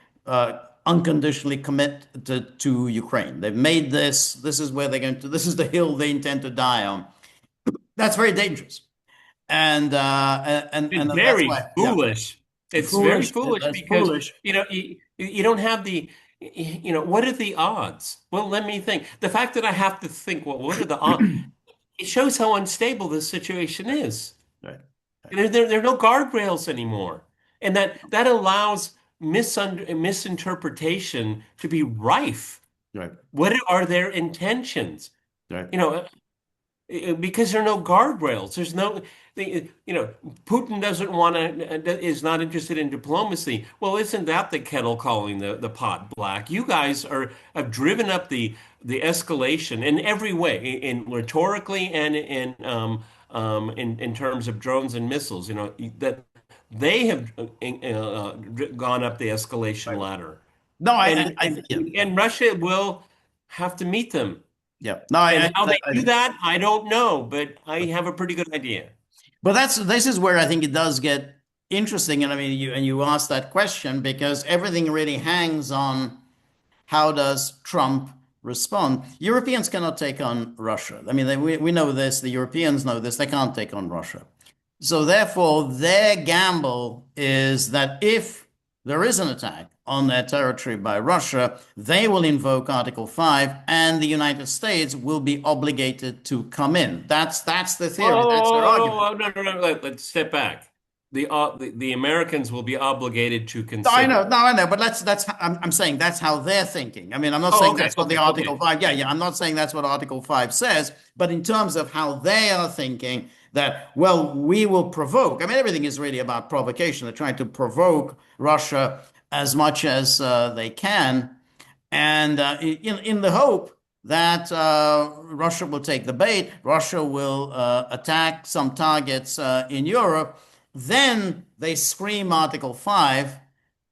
unconditionally committed to Ukraine. They've made this. This is where they're going to. This is the hill they intend to die on. That's very dangerous, and
It's
that's
very
why. Yeah,
foolish. It's very
foolish.
foolish
That's
because
foolish.
you don't have what are the odds? Well, let me think. The fact that I have to think, well, what are the odds? It shows how unstable this situation is.
Right.
There are no guardrails anymore, and that allows misinterpretation to be rife.
Right.
What are their intentions?
Right.
You know, because there are no guardrails. There's no, Putin doesn't want to, is not interested in diplomacy. Well, isn't that the kettle calling the pot black? You guys have driven up the escalation in every way, in rhetorically and in terms of drones and missiles. That they have gone up the escalation
Right.
ladder,
No,
and
I
and
think, yeah,
and Russia will have to meet them.
yeah. No,
And how they
I
do
think.
that, I don't know, but I have a pretty good idea.
But this is where I think it does get interesting. And I mean, you asked that question because everything really hangs on how does Trump respond? Europeans cannot take on Russia. I mean, we know this. The Europeans know this. They can't take on Russia. So therefore, their gamble is that if there is an attack on their territory by Russia, they will invoke Article 5 and the United States will be obligated to come in. That's the theory. That's their argument.
No, no, no, let's step back. the Americans will be obligated to
No, I know,
consider.
no, I know, but I'm saying that's how they're thinking. I mean, I'm not
Oh,
saying
okay,
that's what the
okay,
Article
okay.
5, yeah, yeah, I'm not saying that's what Article 5 says, but in terms of how they are thinking that, well, we will provoke. I mean, everything is really about provocation. They're trying to provoke Russia as much as they can, and in the hope that Russia will take the bait, Russia will attack some targets in Europe. Then they scream Article 5,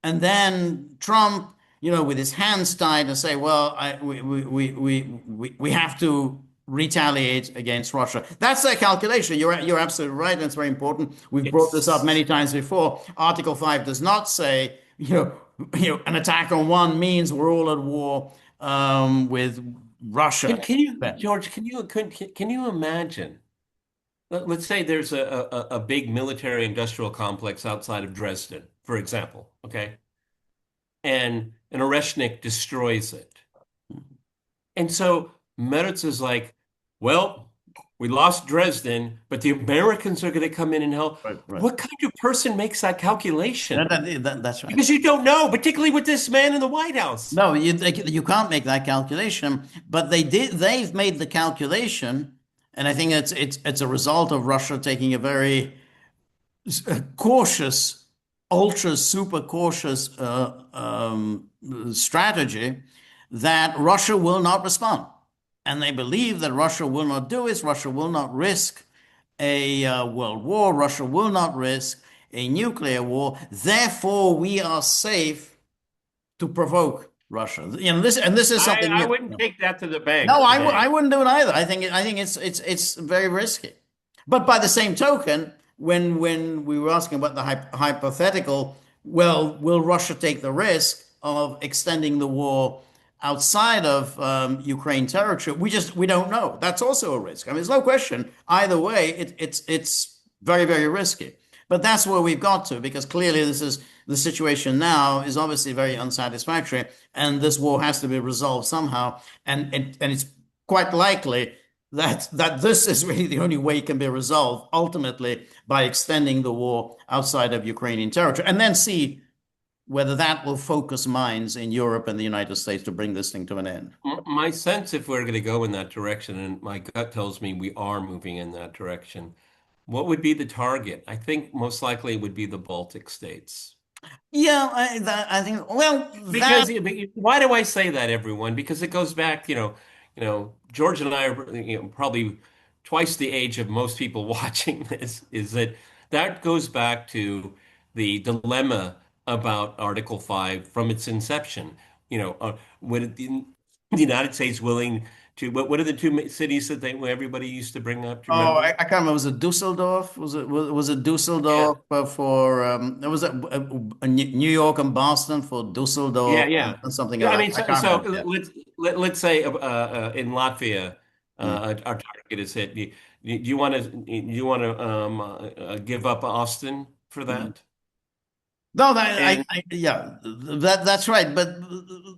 and then Trump, with his hands tied and say, well, we have to retaliate against Russia. That's their calculation. You're absolutely right. And it's very important. We've brought this up many
It's
times before. Article 5 does not say, an attack on one means we're all at war with Russia.
can you, George, can you imagine? Let's say there's a big military industrial complex outside of Dresden, for example, okay? And an Oreshnik destroys it. And so Meretz is like, well, we lost Dresden, but the Americans are going to come in and help.
Right, right.
What kind of person makes that calculation?
That's right.
Because you don't know, particularly with this man in the White House.
No, you can't make that calculation, but they've made the calculation, and I think it's a result of Russia taking a very cautious, ultra super cautious strategy that Russia will not respond. And they believe that Russia will not do it. Russia will not risk a world war. Russia will not risk a nuclear war. Therefore, we are safe to provoke Russia. This is something
I
new.
wouldn't take that to the
No,
bank
I
today.
wouldn't do it either. I think it's very risky. But by the same token, when we were asking about the hypothetical, well, will Russia take the risk of extending the war outside of Ukraine territory? We don't know. That's also a risk. I mean, there's no question. Either way, it's very, very risky. But that's where we've got to, because clearly this is the situation now is obviously very unsatisfactory, and this war has to be resolved somehow. And it's quite likely that this is really the only way it can be resolved ultimately by extending the war outside of Ukrainian territory, and then see whether that will focus minds in Europe and the United States to bring this thing to an end.
My sense, if we're going to go in that direction, and my gut tells me we are moving in that direction, what would be the target? I think most likely it would be the Baltic states.
Yeah, I think. Well, that.
Because why do I say that, everyone? Because it goes back, George and I are, probably twice the age of most people watching this, is that goes back to the dilemma about Article 5 from its inception. Would the United States willing to, what are the two cities that everybody used to bring up? Do you
Oh, I
remember?
can't remember. Was it Dusseldorf? Was it
Yeah.
Dusseldorf for? There was New York and Boston for
Yeah,
Dusseldorf
yeah.
and something
Yeah, I
else.
mean,
I
so,
can't
so
remember. Yeah.
let's say in Latvia,
Mm.
our target is hit. Do you want to give up Austin for
Mm.
that?
No,
And
yeah, that's right. But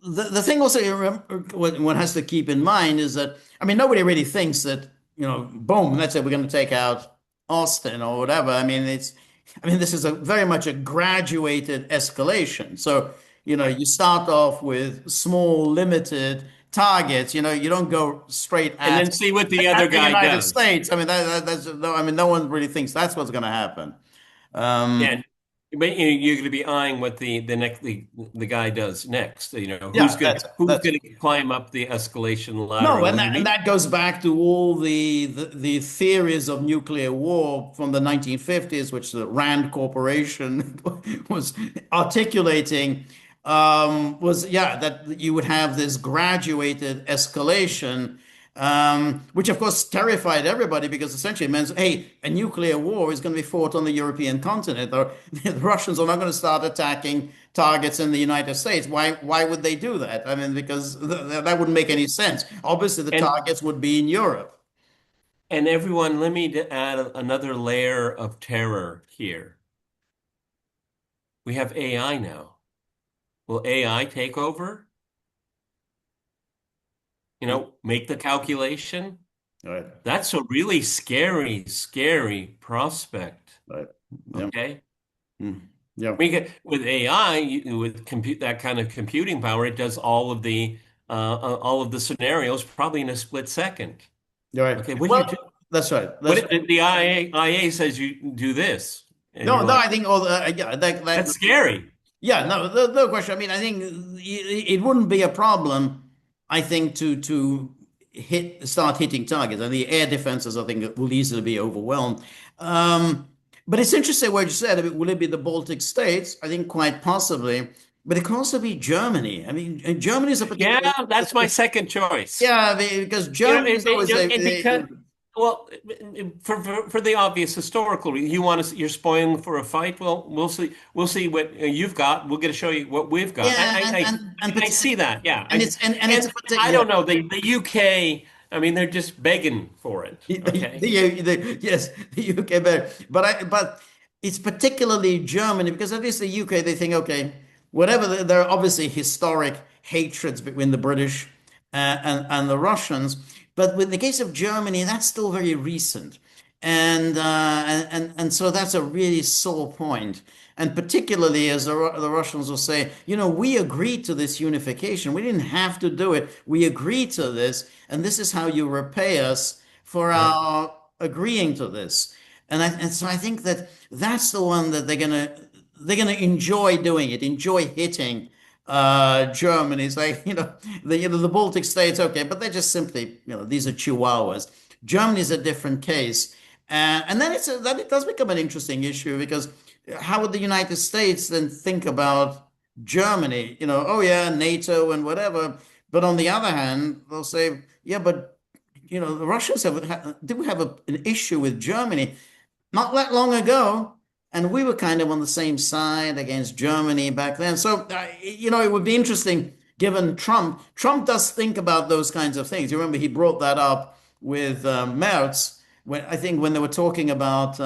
the thing also what one has to keep in mind is that, I mean, nobody really thinks that, boom, that's it, we're going to take out Austin or whatever. I mean, this is a very much a graduated escalation. So,
right,
you start off with small, limited targets. You don't go straight
and
at
then see what the other
at the
guy
United
does.
States. I mean, that's no, I mean, no one really thinks that's what's going to happen. Um,
Yeah, but you're going to be eyeing what the next the guy does next.
yeah,
who's
that's
going to climb up the escalation ladder,
No,
and
and
what do you
that, and
mean?
that goes back to all the theories of nuclear war from the 1950s, which the Rand Corporation was articulating. Was yeah, that you would have this graduated escalation, which of course terrified everybody because essentially it means, hey, a nuclear war is going to be fought on the European continent, or the Russians are not going to start attacking targets in the United States. Why would they do that? I mean, because that wouldn't make any sense. Obviously, the
And
targets would be in Europe.
and everyone, let me add another layer of terror here. We have AI now. Will AI take over? Make the calculation?
Right,
That's a really scary, scary prospect.
right. Yeah.
Okay.
Yeah.
We get with AI, with compute that kind of computing power, it does all of the scenarios probably in a split second.
You're right.
Okay, what do you do?
Well, that's right.
What
That's right.
the IA says you do this, and
No,
you're
no,
like,
I think all yeah,
that's scary.
yeah, no, no question. I mean, I think it wouldn't be a problem, I think, to start hitting targets. And the air defenses, I think, will easily be overwhelmed. Um, but it's interesting what you said. I mean, will it be the Baltic states? I think quite possibly, but it can also be Germany. I mean, Germany is a
Yeah,
particular,
that's my second choice.
yeah, because
You know,
Germany is always
and because, well, for the obvious historical reason, you're spoiling for a fight. Well, we'll see what you've got. We'll get to show you what we've got.
yeah,
I see that. Yeah,
and it's a
I
particular.
don't know the UK. I mean, they're just begging for it. Okay.
Yes, the UK better, but it's particularly Germany because at least the UK they think okay, whatever there are obviously historic hatreds between the British and the Russians, but with the case of Germany that's still very recent, and so that's a really sore point. And particularly as the Russians will say, you know, we agreed to this unification. We didn't have to do it. We agreed to this, and this is how you repay us for
Yeah.
our agreeing to this. And so I think that that's the one that they're gonna enjoy doing it, enjoy hitting Germany. It's like, the Baltic states, okay, but they're just simply, these are chihuahuas. Germany's a different case. And then it does become an interesting issue because how would the United States then think about Germany? Oh yeah, NATO and whatever. But on the other hand, they'll say, yeah, but the Russians do have an issue with Germany not that long ago, and we were kind of on the same side against Germany back then. So, it would be interesting given Trump. Trump does think about those kinds of things. You remember he brought that up with Merz. When they were talking about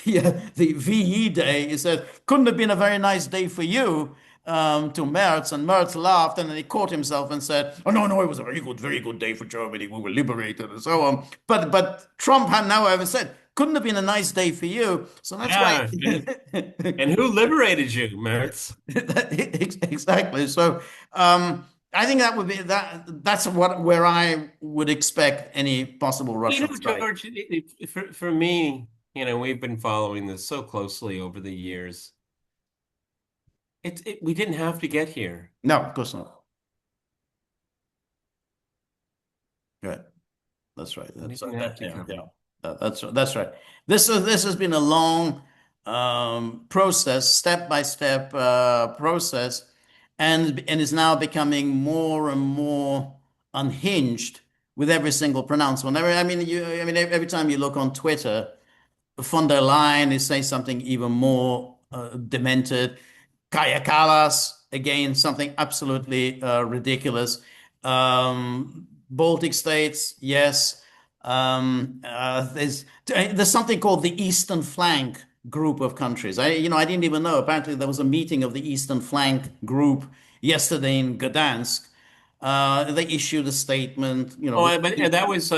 yeah, the VE day, he said, couldn't have been a very nice day for you to Merz, and Merz laughed, and then he caught himself and said, "Oh no, no, it was a very good day for Germany. We were liberated and so on." But Trump had now ever said, "Couldn't have been a nice day for you." So that's why.
Yeah. And who liberated you, Mertz?
Exactly. So I think that would be that's where I would expect any possible Russian strike.
George, for me, we've been following this so closely over the years. We didn't have to get here.
No, of course not. Right. That's right.
We
That's
didn't have to come.
yeah. That's right. This has been a long process, step by step process, and is now becoming more and more unhinged with every single pronouncement. Every time you look on Twitter, von der Leyen is saying something even more demented. Kaya Kallas, again, something absolutely ridiculous. Baltic states, yes. There's something called the Eastern Flank group of countries. I didn't even know. Apparently, there was a meeting of the Eastern Flank group yesterday in Gdansk. They issued a statement,
Oh, but that was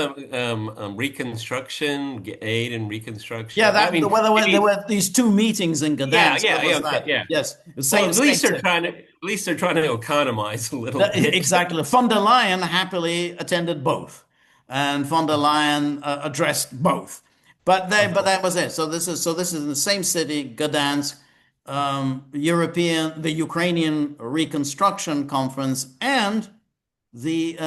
reconstruction, aid and reconstruction.
yeah,
I mean,
there were these two meetings in
yeah,
Gdansk.
yeah,
What
yeah,
was
okay,
that?
yeah.
Yes, the
Well,
same
at least they're trying to economize a little bit.
exactly. Von der Leyen happily attended both, and von der Leyen addressed both. But that was it. So this is in the same city, Gdansk, the Ukrainian Reconstruction Conference, and the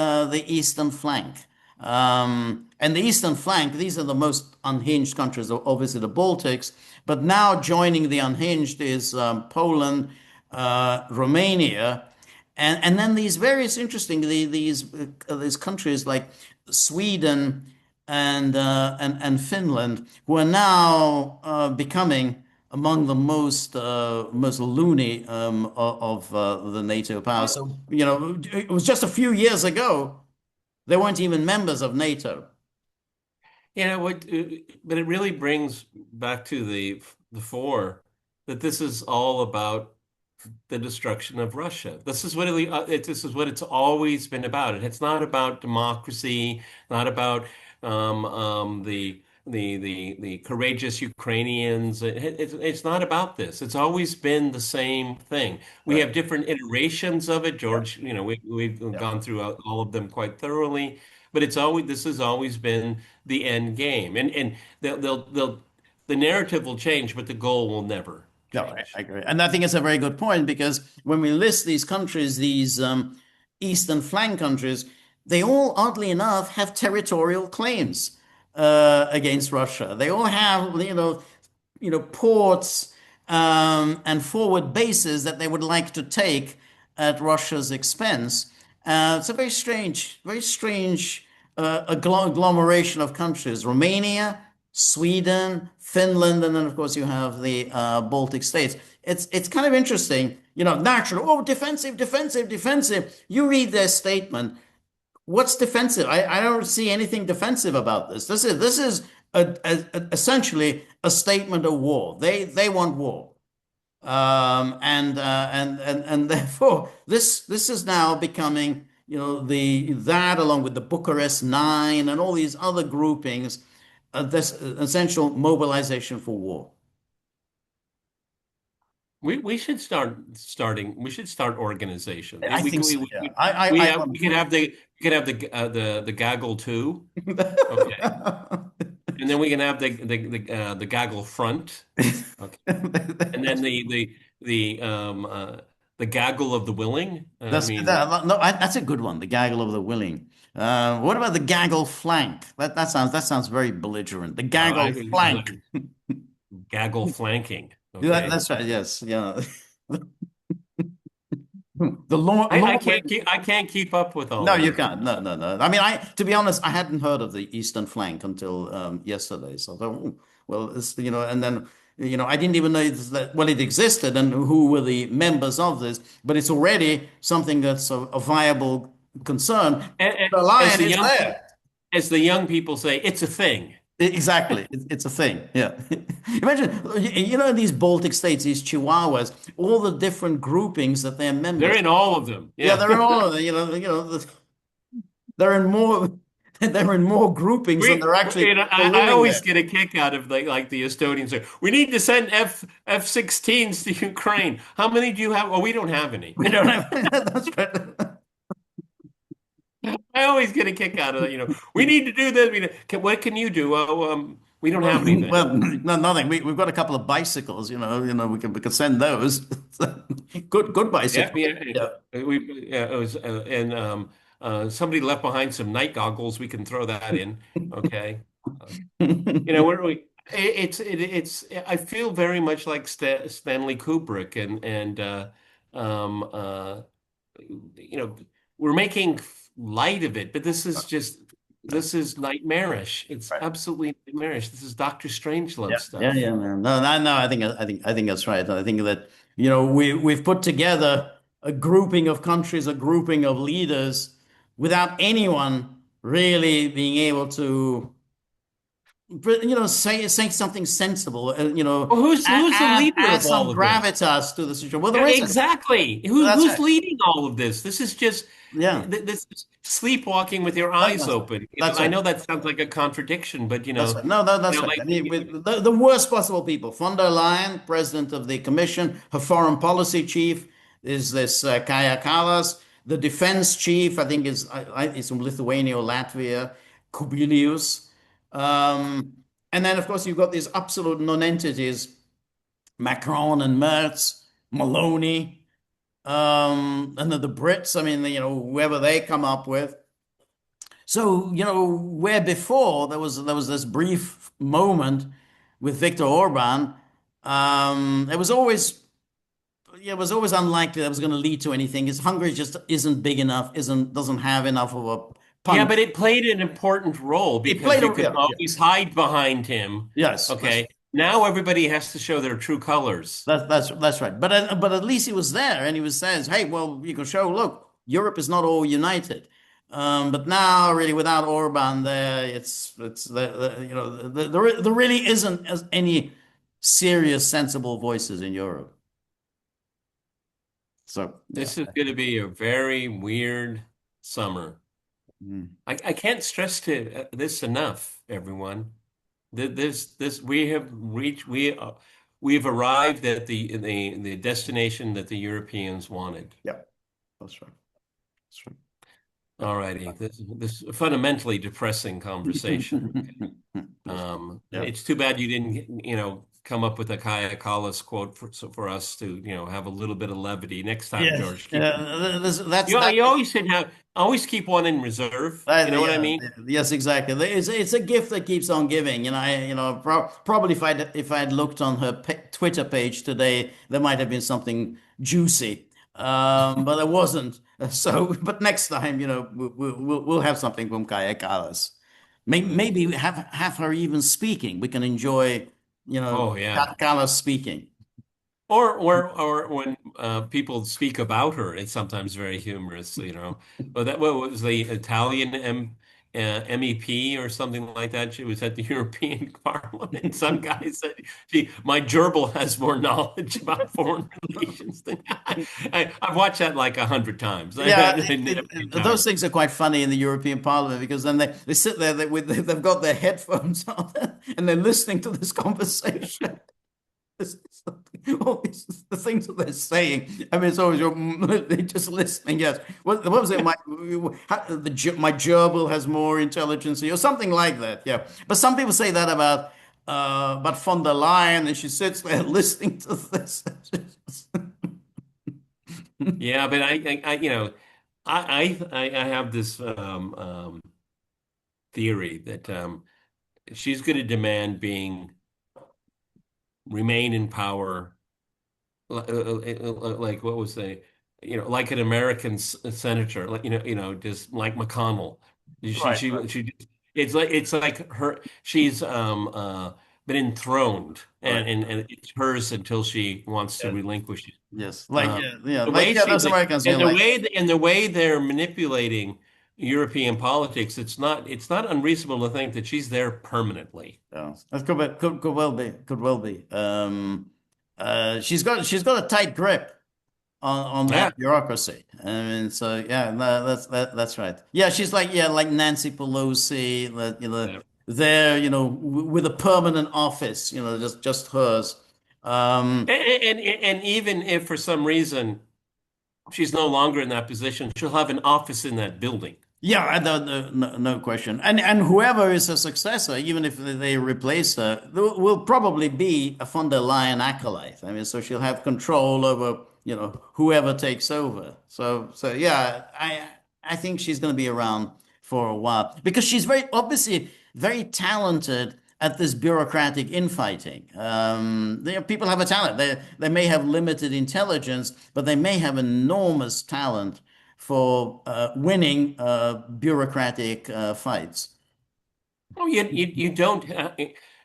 Eastern Flank. And the Eastern Flank, these are the most unhinged countries, obviously the Baltics, but now joining the unhinged is Poland, Romania, and then these various interesting these countries like Sweden and Finland, who are now becoming among the most loony of the NATO powers. So it was just a few years ago they weren't even members of NATO.
But it really brings back to the fore that this is all about the destruction of Russia. This is what it's always been about. It's not about democracy, not about the the courageous Ukrainians. It's not about this. It's always been the same thing. We
Right.
have different iterations of it.
Yeah.
George, we've
Yeah.
gone through all of them quite thoroughly, but this has always been the end game. And the narrative will change, but the goal will never
No, I
change.
agree. And I think it's a very good point because when we list these countries, these eastern flank countries, they all, oddly enough, have territorial claims against Russia. They all have, ports and forward bases that they would like to take at Russia's expense. It's a very strange agglomeration of countries. Romania, Sweden, Finland, and then of course you have the Baltic states. It's kind of interesting, naturally. Oh, defensive, defensive, defensive. You read their statement. What's defensive? I don't see anything defensive about this. This is essentially a statement of war. They want war, and therefore this is now becoming the that along with the Bucharest Nine and all these other groupings, this essential mobilization for war.
We should we should start organization.
I think so. Yeah,
We could have the gaggle too. Okay. And then we can have the gaggle front. Okay. And then the gaggle of the willing. I
That's
mean,
that. No, that's a good one. The gaggle of the willing. What about the gaggle flank? That sounds very belligerent. The gaggle flank.
gaggle flanking.
Yeah,
Okay.
that's right. Yes. Yeah. The long way.
I can't keep up with all
No,
of
you
this.
can't. No, no, no. I mean, to be honest, I hadn't heard of the eastern flank until yesterday. So I thought, "Oh, well, and then I didn't even know that well it existed and who were the members of this. But it's already something that's a viable concern. The
As
lion
the
is there.
as the young people say, it's a thing.
Exactly. It's a thing. Yeah. Imagine, these Baltic states, these Chihuahuas, all the different groupings that they're
They're
members.
in all of them.
Yeah,
Yeah.
they're in all of them. They're in more, they're in more groupings than they're actually
I
living
always
there.
get a kick out of like the Estonians say, we need to send F-16s to Ukraine. How many do you have? Oh, we don't have any.
We don't have, that's right.
I always get a kick out of that. We need to do this. What can you do? Oh, we don't have anything.
Well, no, nothing. We've got a couple of bicycles, we can send those. Good
Yeah,
bicycle.
yeah.
Yeah.
It was, and somebody left behind some night goggles. We can throw that in. Okay. Uh, where we, it's. I feel very much like Stanley Kubrick, and um, uh, you know, we're making light of it, but this is nightmarish. It's
Right.
absolutely nightmarish. This is Doctor Strangelove
Yeah, yeah,
stuff.
yeah, man. No, no, no. I think that's right. I think that we've put together a grouping of countries, a grouping of leaders, without anyone really being able to, say something sensible.
Well, who's the leader
Add
of all
some
of this?
gravitas to the situation. Well,
Yeah,
there isn't.
exactly.
That's
Who's
right.
leading all of this? This is just
Yeah,
this is sleepwalking with your eyes
that's right.
open.
That's
I
right.
know that sounds like a contradiction, but
That's right. No, that's right.
like
I mean, with the worst possible people. Von der Leyen, president of the commission, her foreign policy chief is this Kaja Kallas. The defense chief, I think, is from Lithuania or Latvia, Kubilius. Um, and then, of course, you've got these absolute non-entities, Macron and Merz, Maloney, and then the Brits. I mean, whoever they come up with. So, where before there was this brief moment with Viktor Orban, it was always yeah, it was always unlikely that was going to lead to anything. Because Hungary just isn't big enough, doesn't have enough of a
yeah,
punch.
but it played an important role
It
because
played
you
a
could
yeah, yeah.
always hide behind him.
Yes,
Okay. Now everybody has to show their true colors.
that's right. But at least he was there, and he was says, "Hey, well, you can show. Look, Europe is not all united." But now, really, without Orban there, it's there really isn't any serious, sensible voices in Europe. So yeah.
This is going to be a very weird summer.
Mm.
I can't stress to this enough, everyone. This we have reached we've arrived at the destination that the Europeans wanted.
Yeah, that's right. That's right.
All righty. This is a fundamentally depressing conversation.
Yes. Yeah.
It's too bad you didn't, come up with a Kaya Kallas quote for us to, have a little bit of levity next time,
Yes.
George. Keep
That's that.
you always should have always keep one in reserve. You know what I
Yeah,
mean?
yes, exactly. It's a gift that keeps on giving. Probably if I'd looked on her Twitter page today, there might have been something juicy, but there wasn't. So, but next time, we'll have something from Kaya Kallas. Maybe have her even speaking. We can enjoy,
Oh yeah.
Kallas speaking.
Or when people speak about her, it's sometimes very humorous. But that what was the Italian MEP or something like that? She was at the European Parliament. Some guy said, my gerbil has more knowledge about foreign relations than I've watched that like 100 times.
Yeah,
Every
those
time.
things are quite funny in the European Parliament because then they sit there they've got their headphones on and they're listening to this conversation. All the things that they're saying. I mean, it's always they're just listening. Yes. What was it? My gerbil has more intelligence or something like that. Yeah. But some people say that about von der Leyen, and she sits there listening to this.
Yeah, but I have this theory that she's going to demand being remain in power, like what was the, like an American senator, like just like McConnell. She
Right.
she she. It's like she's been enthroned,
Right.
and it's hers until she wants to
Yes.
relinquish it.
Yes. Like yeah.
The
Like
way
those Americans,
and the way they're manipulating European politics, it's not unreasonable to think that she's there permanently.
yeah, that could well be. Could well be. She's got a tight grip on
Yeah.
that bureaucracy. I mean, so yeah, no, that's right. Yeah, she's like Nancy Pelosi, that
Yeah.
there, with a permanent office, just hers. Um,
And even if for some reason she's no longer in that position, she'll have an office in that building.
yeah, no question. And whoever is her successor, even if they replace her, will probably be a von der Leyen acolyte. I mean, so she'll have control over, whoever takes over. So yeah, I think she's going to be around for a while because she's very obviously very talented at this bureaucratic infighting. People have a talent. They may have limited intelligence, but they may have enormous talent for winning bureaucratic fights.
Oh, you don't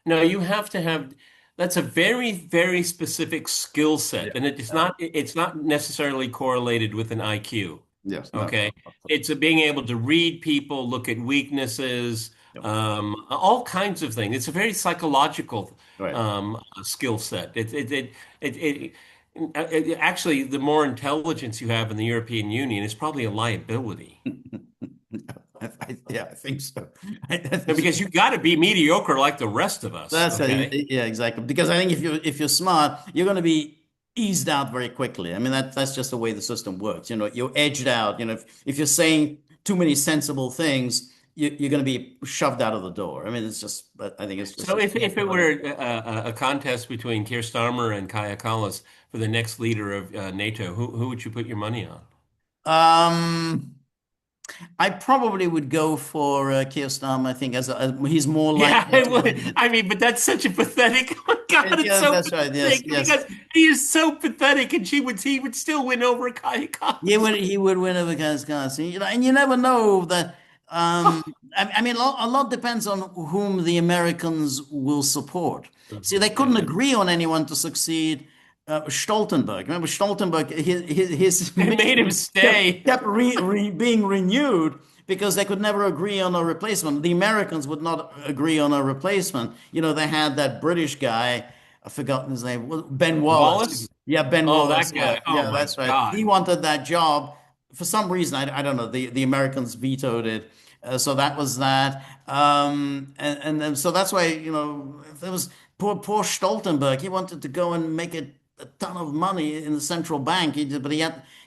no, you have to have that's a very, very specific skill
Yeah.
set, and it's not necessarily correlated with an IQ.
Yes. No.
Okay. It's a being able to read people, look at weaknesses,
Yep.
all kinds of things. It's a very psychological
Right.
skill set. Actually, the more intelligence you have in the European Union is probably a liability.
Yeah, I think so.
Because you got to be mediocre like the rest of us, okay?
Yeah, exactly. Because I think if you're smart, you're going to be eased out very quickly. I mean that's just the way the system works. You're edged out. If you're saying too many sensible things, you're going to be shoved out of the door. I mean, it's just. I think it's just.
So if it were a contest between Keir Starmer and Kaja Kallas for the next leader of NATO, who would you put your money on?
Um, I probably would go for Keir Starmer. I think he's more
Yeah,
likely
I
to
would.
win.
I mean, but that's such a pathetic. Oh God, it's
Yeah,
so
that's right. Yes,
pathetic
yes.
because he is so pathetic, and he would still win over Kaja Kallas.
He would win over Kazakhstan. And you never know that. I mean, a lot depends on whom the Americans will support. See, they couldn't
Yeah.
agree on anyone to succeed. Stoltenberg. Remember Stoltenberg? His
They made him
mission kept,
stay.
kept being renewed because they could never agree on a replacement. The Americans would not agree on a replacement. They had that British guy. I've forgotten his name. Ben Wallace.
Wallace?
Yeah, Ben
Oh,
Wallace.
that
Yeah,
guy. Oh
yeah,
my
that's right. He
God.
wanted that job for some reason. I don't know. The Americans vetoed it. So that was that. And then so that's why, there was poor Stoltenberg. He wanted to go and make a ton of money in the central bank. But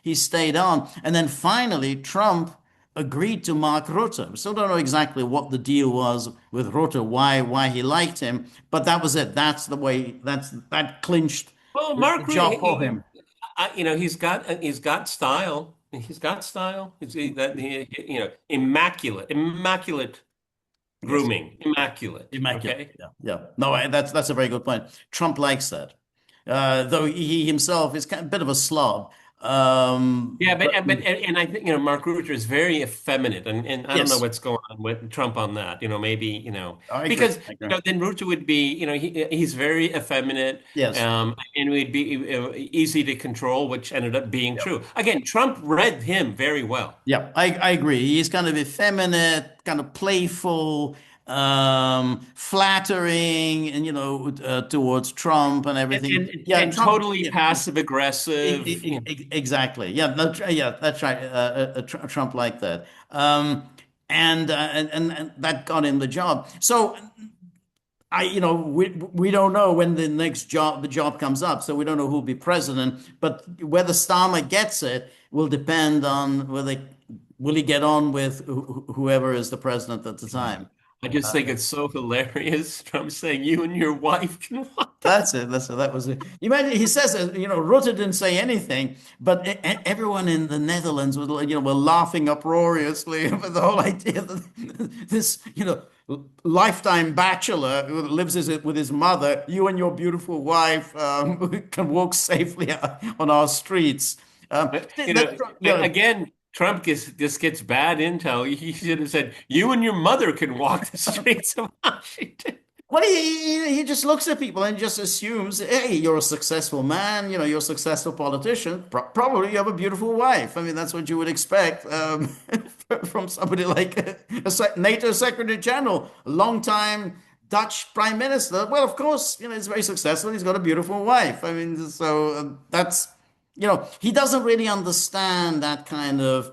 he stayed on. And then finally, Trump agreed to Mark Rutte. We still don't know exactly what the deal was with Rutte, why he liked him, but that was it. That's the way. That clinched
Well,
the
Mark,
job for him.
he's got style. He's got style. Immaculate, immaculate
Yes,
grooming, immaculate.
immaculate.
Okay.
Yeah, yeah. No, that's a very good point. Trump likes that, though he himself is kind of a bit of a slob.
Yeah,
But
and I think Mark Rutte is very effeminate, and I don't know
yes,
what's going on with Trump on that. Maybe
I agree.
because
I agree.
then Rutte would be he's very effeminate,
Yes.
and would be easy to control, which ended up being
Yeah.
true. Again, Trump read him very well.
Yeah, I agree. He's kind of effeminate, kind of playful, flattering, and towards Trump and
And,
everything.
and,
Yeah,
and
Trump.
totally
Yeah,
passive aggressive.
exactly. Yeah, no, yeah, that's right. Trump like that, and that got him the job. So we don't know when the job comes up, so we don't know who'll be president. But whether Starmer gets it will depend on whether will he get on with whoever is the president at the time.
I just think it's so hilarious. Trump saying you and your wife can walk.
That's it. That was it. You imagine he says, Rutte didn't say anything, but everyone in the Netherlands was, were laughing uproariously over the whole idea that this, lifetime bachelor who lives with his mother, you and your beautiful wife, can walk safely on our streets.
Again, Trump just gets bad intel. He should have said, "You and your mother can walk the streets of Washington."
Well, he just looks at people and just assumes, hey, you're a successful man, you're a successful politician. Probably you have a beautiful wife. I mean, that's what you would expect from somebody like a NATO Secretary General, a longtime Dutch Prime Minister. Well, of course, he's very successful. He's got a beautiful wife. I mean, so that's, he doesn't really understand that kind of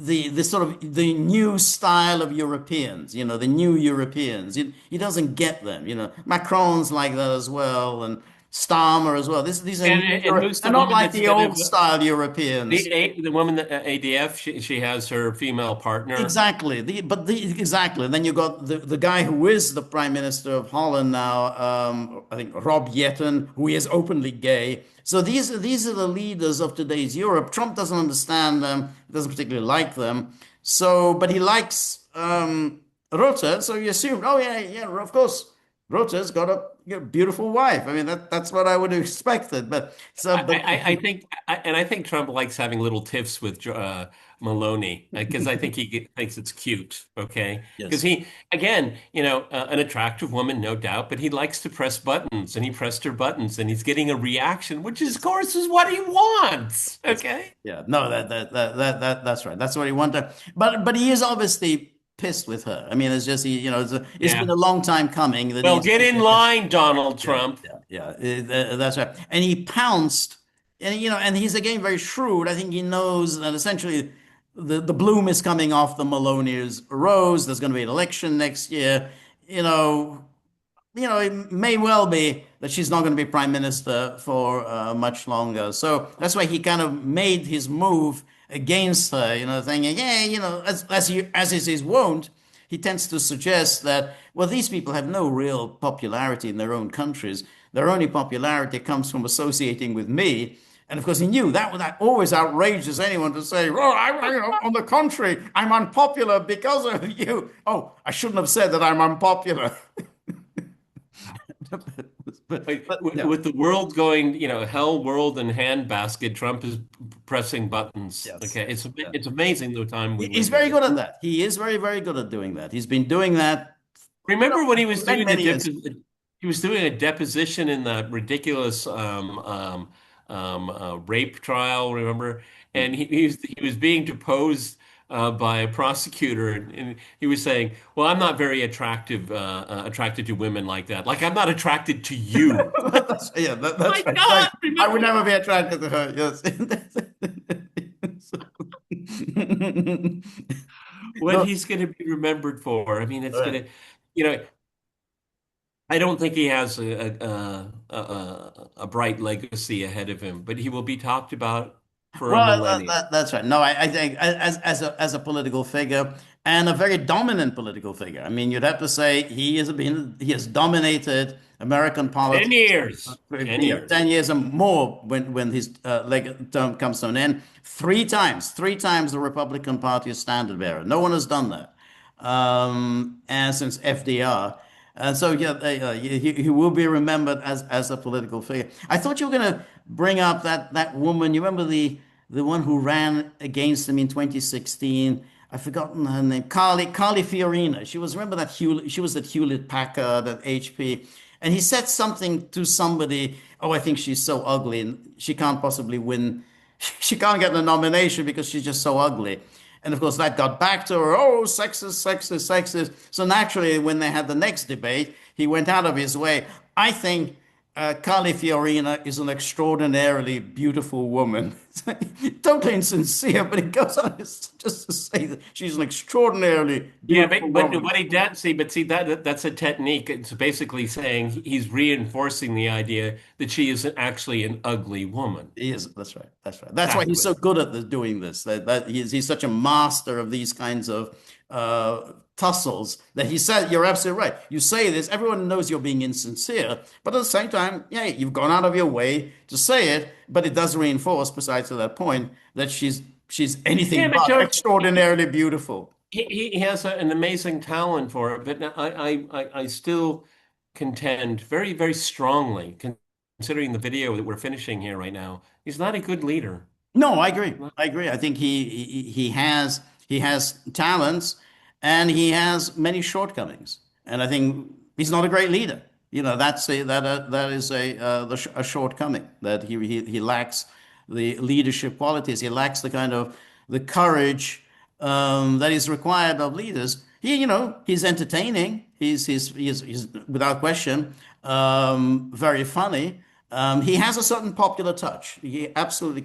the sort of the new style of Europeans, the new Europeans. He doesn't get them, Macron's like that as well, and Starmer as well. These are new
And who's
they're
the
not
woman
like
that's
the
going
old
to
style Europeans.
the woman that ADF? She has her female partner.
Exactly. Exactly. And then you got the guy who is the Prime Minister of Holland now, I think Rob Jetten, who is openly gay. So these are the leaders of today's Europe. Trump doesn't understand them, doesn't particularly like them. So, but he likes Rutte. So you assume, oh yeah, of course, Rutte's got a beautiful wife. I mean, that's what I would have expected. But so, but
I think Trump likes having little tiffs with Maloney because I think thinks it's cute. Okay, because
yes.
he again, an attractive woman, no doubt, but he likes to press buttons, and he pressed her buttons, and he's getting a reaction, which is, of course, is what he wants. Okay.
Yeah, no, that's right. That's what he wanted. But he is obviously pissed with her. I mean, it's just it's
Yeah.
been a long time coming that
Well, get in line, Donald
yeah,
Trump.
that's right. And he pounced, and he's again very shrewd. I think he knows that essentially the bloom is coming off the Maloney's rose. There's going to be an election next year. It may well be that she's not going to be prime minister for much longer. So that's why he kind of made his move against her, thinking, yeah, as is his wont, he tends to suggest that, well, these people have no real popularity in their own countries. Their only popularity comes from associating with me. And of course, he knew that always outrages anyone to say, "Well, on the contrary, I'm unpopular because of you." Oh, I shouldn't have said that I'm unpopular. Yeah.
With the world going, hell, world, and handbasket, Trump is pressing buttons.
Yes.
Okay,
Yeah.
it's amazing the time we
He's
live
very good
in.
at that. He is very, very good at doing that. He's been doing that,
Remember when he was
for many,
doing
many years.
he was doing a deposition in that ridiculous rape trial, remember? And he was being deposed by a prosecutor, and he was saying, "Well, I'm not very attracted to women like that. Like I'm not attracted to you."
Yeah,
My
that's right.
God,
I would
remember?
never be attracted to her. Yes.
what
No,
he's going to be remembered for. I mean, it's
right.
going to, you know, I don't think he has a bright legacy ahead of him, but he will be talked about for a
Well,
millennia.
that's right. No, I think as a political figure and a very dominant political figure. I mean, you'd have to say he has dominated American
10
politics
years,
for
10 years.
10 years and more when his leg term comes to an end. Three times the Republican Party is standard bearer. No one has done that, and since FDR. And so, yeah, he will be remembered as a political figure. I thought you were going to bring up that woman. You remember the one who ran against him in 2016? I've forgotten her name. Carly Fiorina. Remember that she was at Hewlett Packard at HP, and he said something to somebody. Oh, I think she's so ugly, and she can't possibly win. She can't get the nomination because she's just so ugly. And of course, that got back to her. Oh, sexist, sexist, sexist. So naturally, when they had the next debate, he went out of his way. I think Carly Fiorina is an extraordinarily beautiful woman. Totally insincere, but it goes on just to say that she's an extraordinarily
Yeah,
beautiful
but
woman.
what he does see, but see that's a technique. It's basically saying he's reinforcing the idea that she is actually an ugly woman.
He is. That's right. That's right. That's why he's so
Exactly.
good at doing this. That he's such a master of these kinds of tussles that he said, you're absolutely right. You say this, everyone knows you're being insincere, but at the same time, yeah, you've gone out of your way to say it, but it does reinforce, besides to that point, that she's
Yeah,
anything
but
but
George,
extraordinarily beautiful.
he has an amazing talent for it. But I still contend very, very strongly, considering the video that we're finishing here right now, he's not a good leader.
No, I agree. I agree. I think he has talents and he has many shortcomings. And I think he's not a great leader. You know, that is a shortcoming that he lacks the leadership qualities. He lacks the kind of the courage that is required of leaders. He's entertaining. He's without question very funny. He has a certain popular touch. He absolutely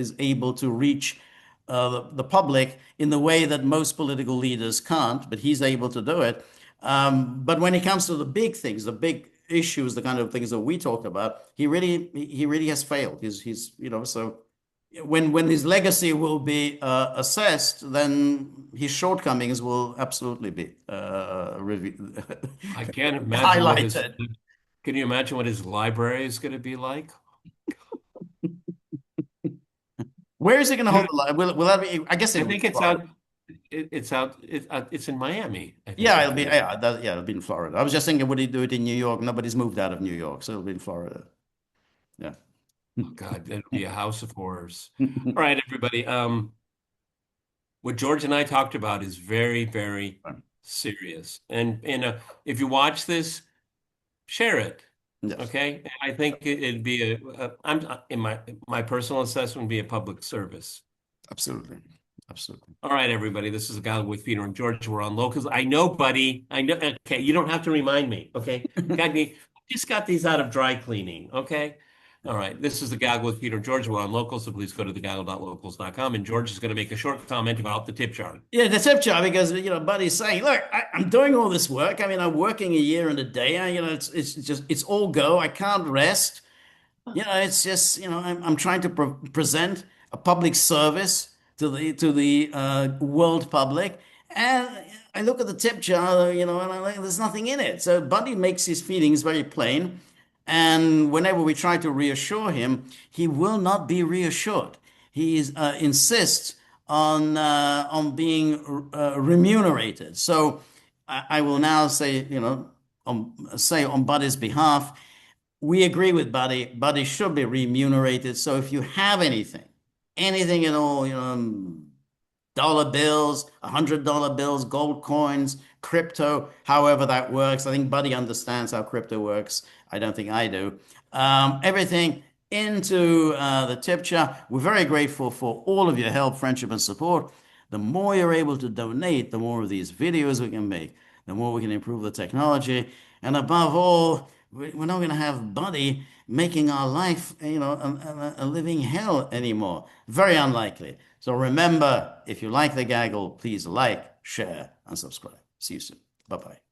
is able to reach the public in the way that most political leaders can't, but he's able to do it. But when it comes to the big things, the big issues, the kind of things that we talked about, he really has failed. So when his legacy will be assessed, then his shortcomings will absolutely be
I can't imagine what his,
highlighted.
can you imagine what his library is going to be like?
Where is he going to hold the line? Will that be? I guess
I
it'll be
think it's
Florida.
out. It's out. It's in Miami. I think
Yeah,
he's
it'll be.
going to do.
Yeah, it'll be in Florida. I was just thinking, would he do it in New York? Nobody's moved out of New York, so it'll be in Florida. Yeah.
Oh God, that'll be a house of horrors. All right, everybody. What George and I talked about is very, very serious. And if you watch this, share it.
Yes,
Okay. I think it'd be I'm in my personal assessment would be a public service.
absolutely, absolutely.
All right, everybody. This is a guy with Peter and George. We're on locals. I know, buddy. I know. Okay, you don't have to remind me. Okay, just got these out of dry cleaning. Okay. All right. This is the Gaggle with Peter and George. We're on locals, so please go to thegaggle.locals.com. And George is going to make a short comment about the tip jar.
Yeah, the tip jar because Buddy's saying, look, I'm doing all this work. I mean, I'm working a year and a day. It's all go. I can't rest. It's just, I'm trying to present a public service to the world public, and I look at the tip jar, and I like there's nothing in it. So Buddy makes his feelings very plain, and whenever we try to reassure him, he will not be reassured. Insists on being remunerated. So I will now say, say on Buddy's behalf we agree with Buddy. Buddy should be remunerated. So if you have anything at all, dollar bills, $100 bills, gold coins, crypto, however that works. I think Buddy understands how crypto works. I don't think I do. Everything into the tip jar. We're very grateful for all of your help, friendship, and support. The more you're able to donate, the more of these videos we can make, the more we can improve the technology. And above all, we're not going to have Buddy making our life, a living hell anymore. Very unlikely. So remember, if you like the gaggle, please like, share, and subscribe. See you soon. Bye-bye.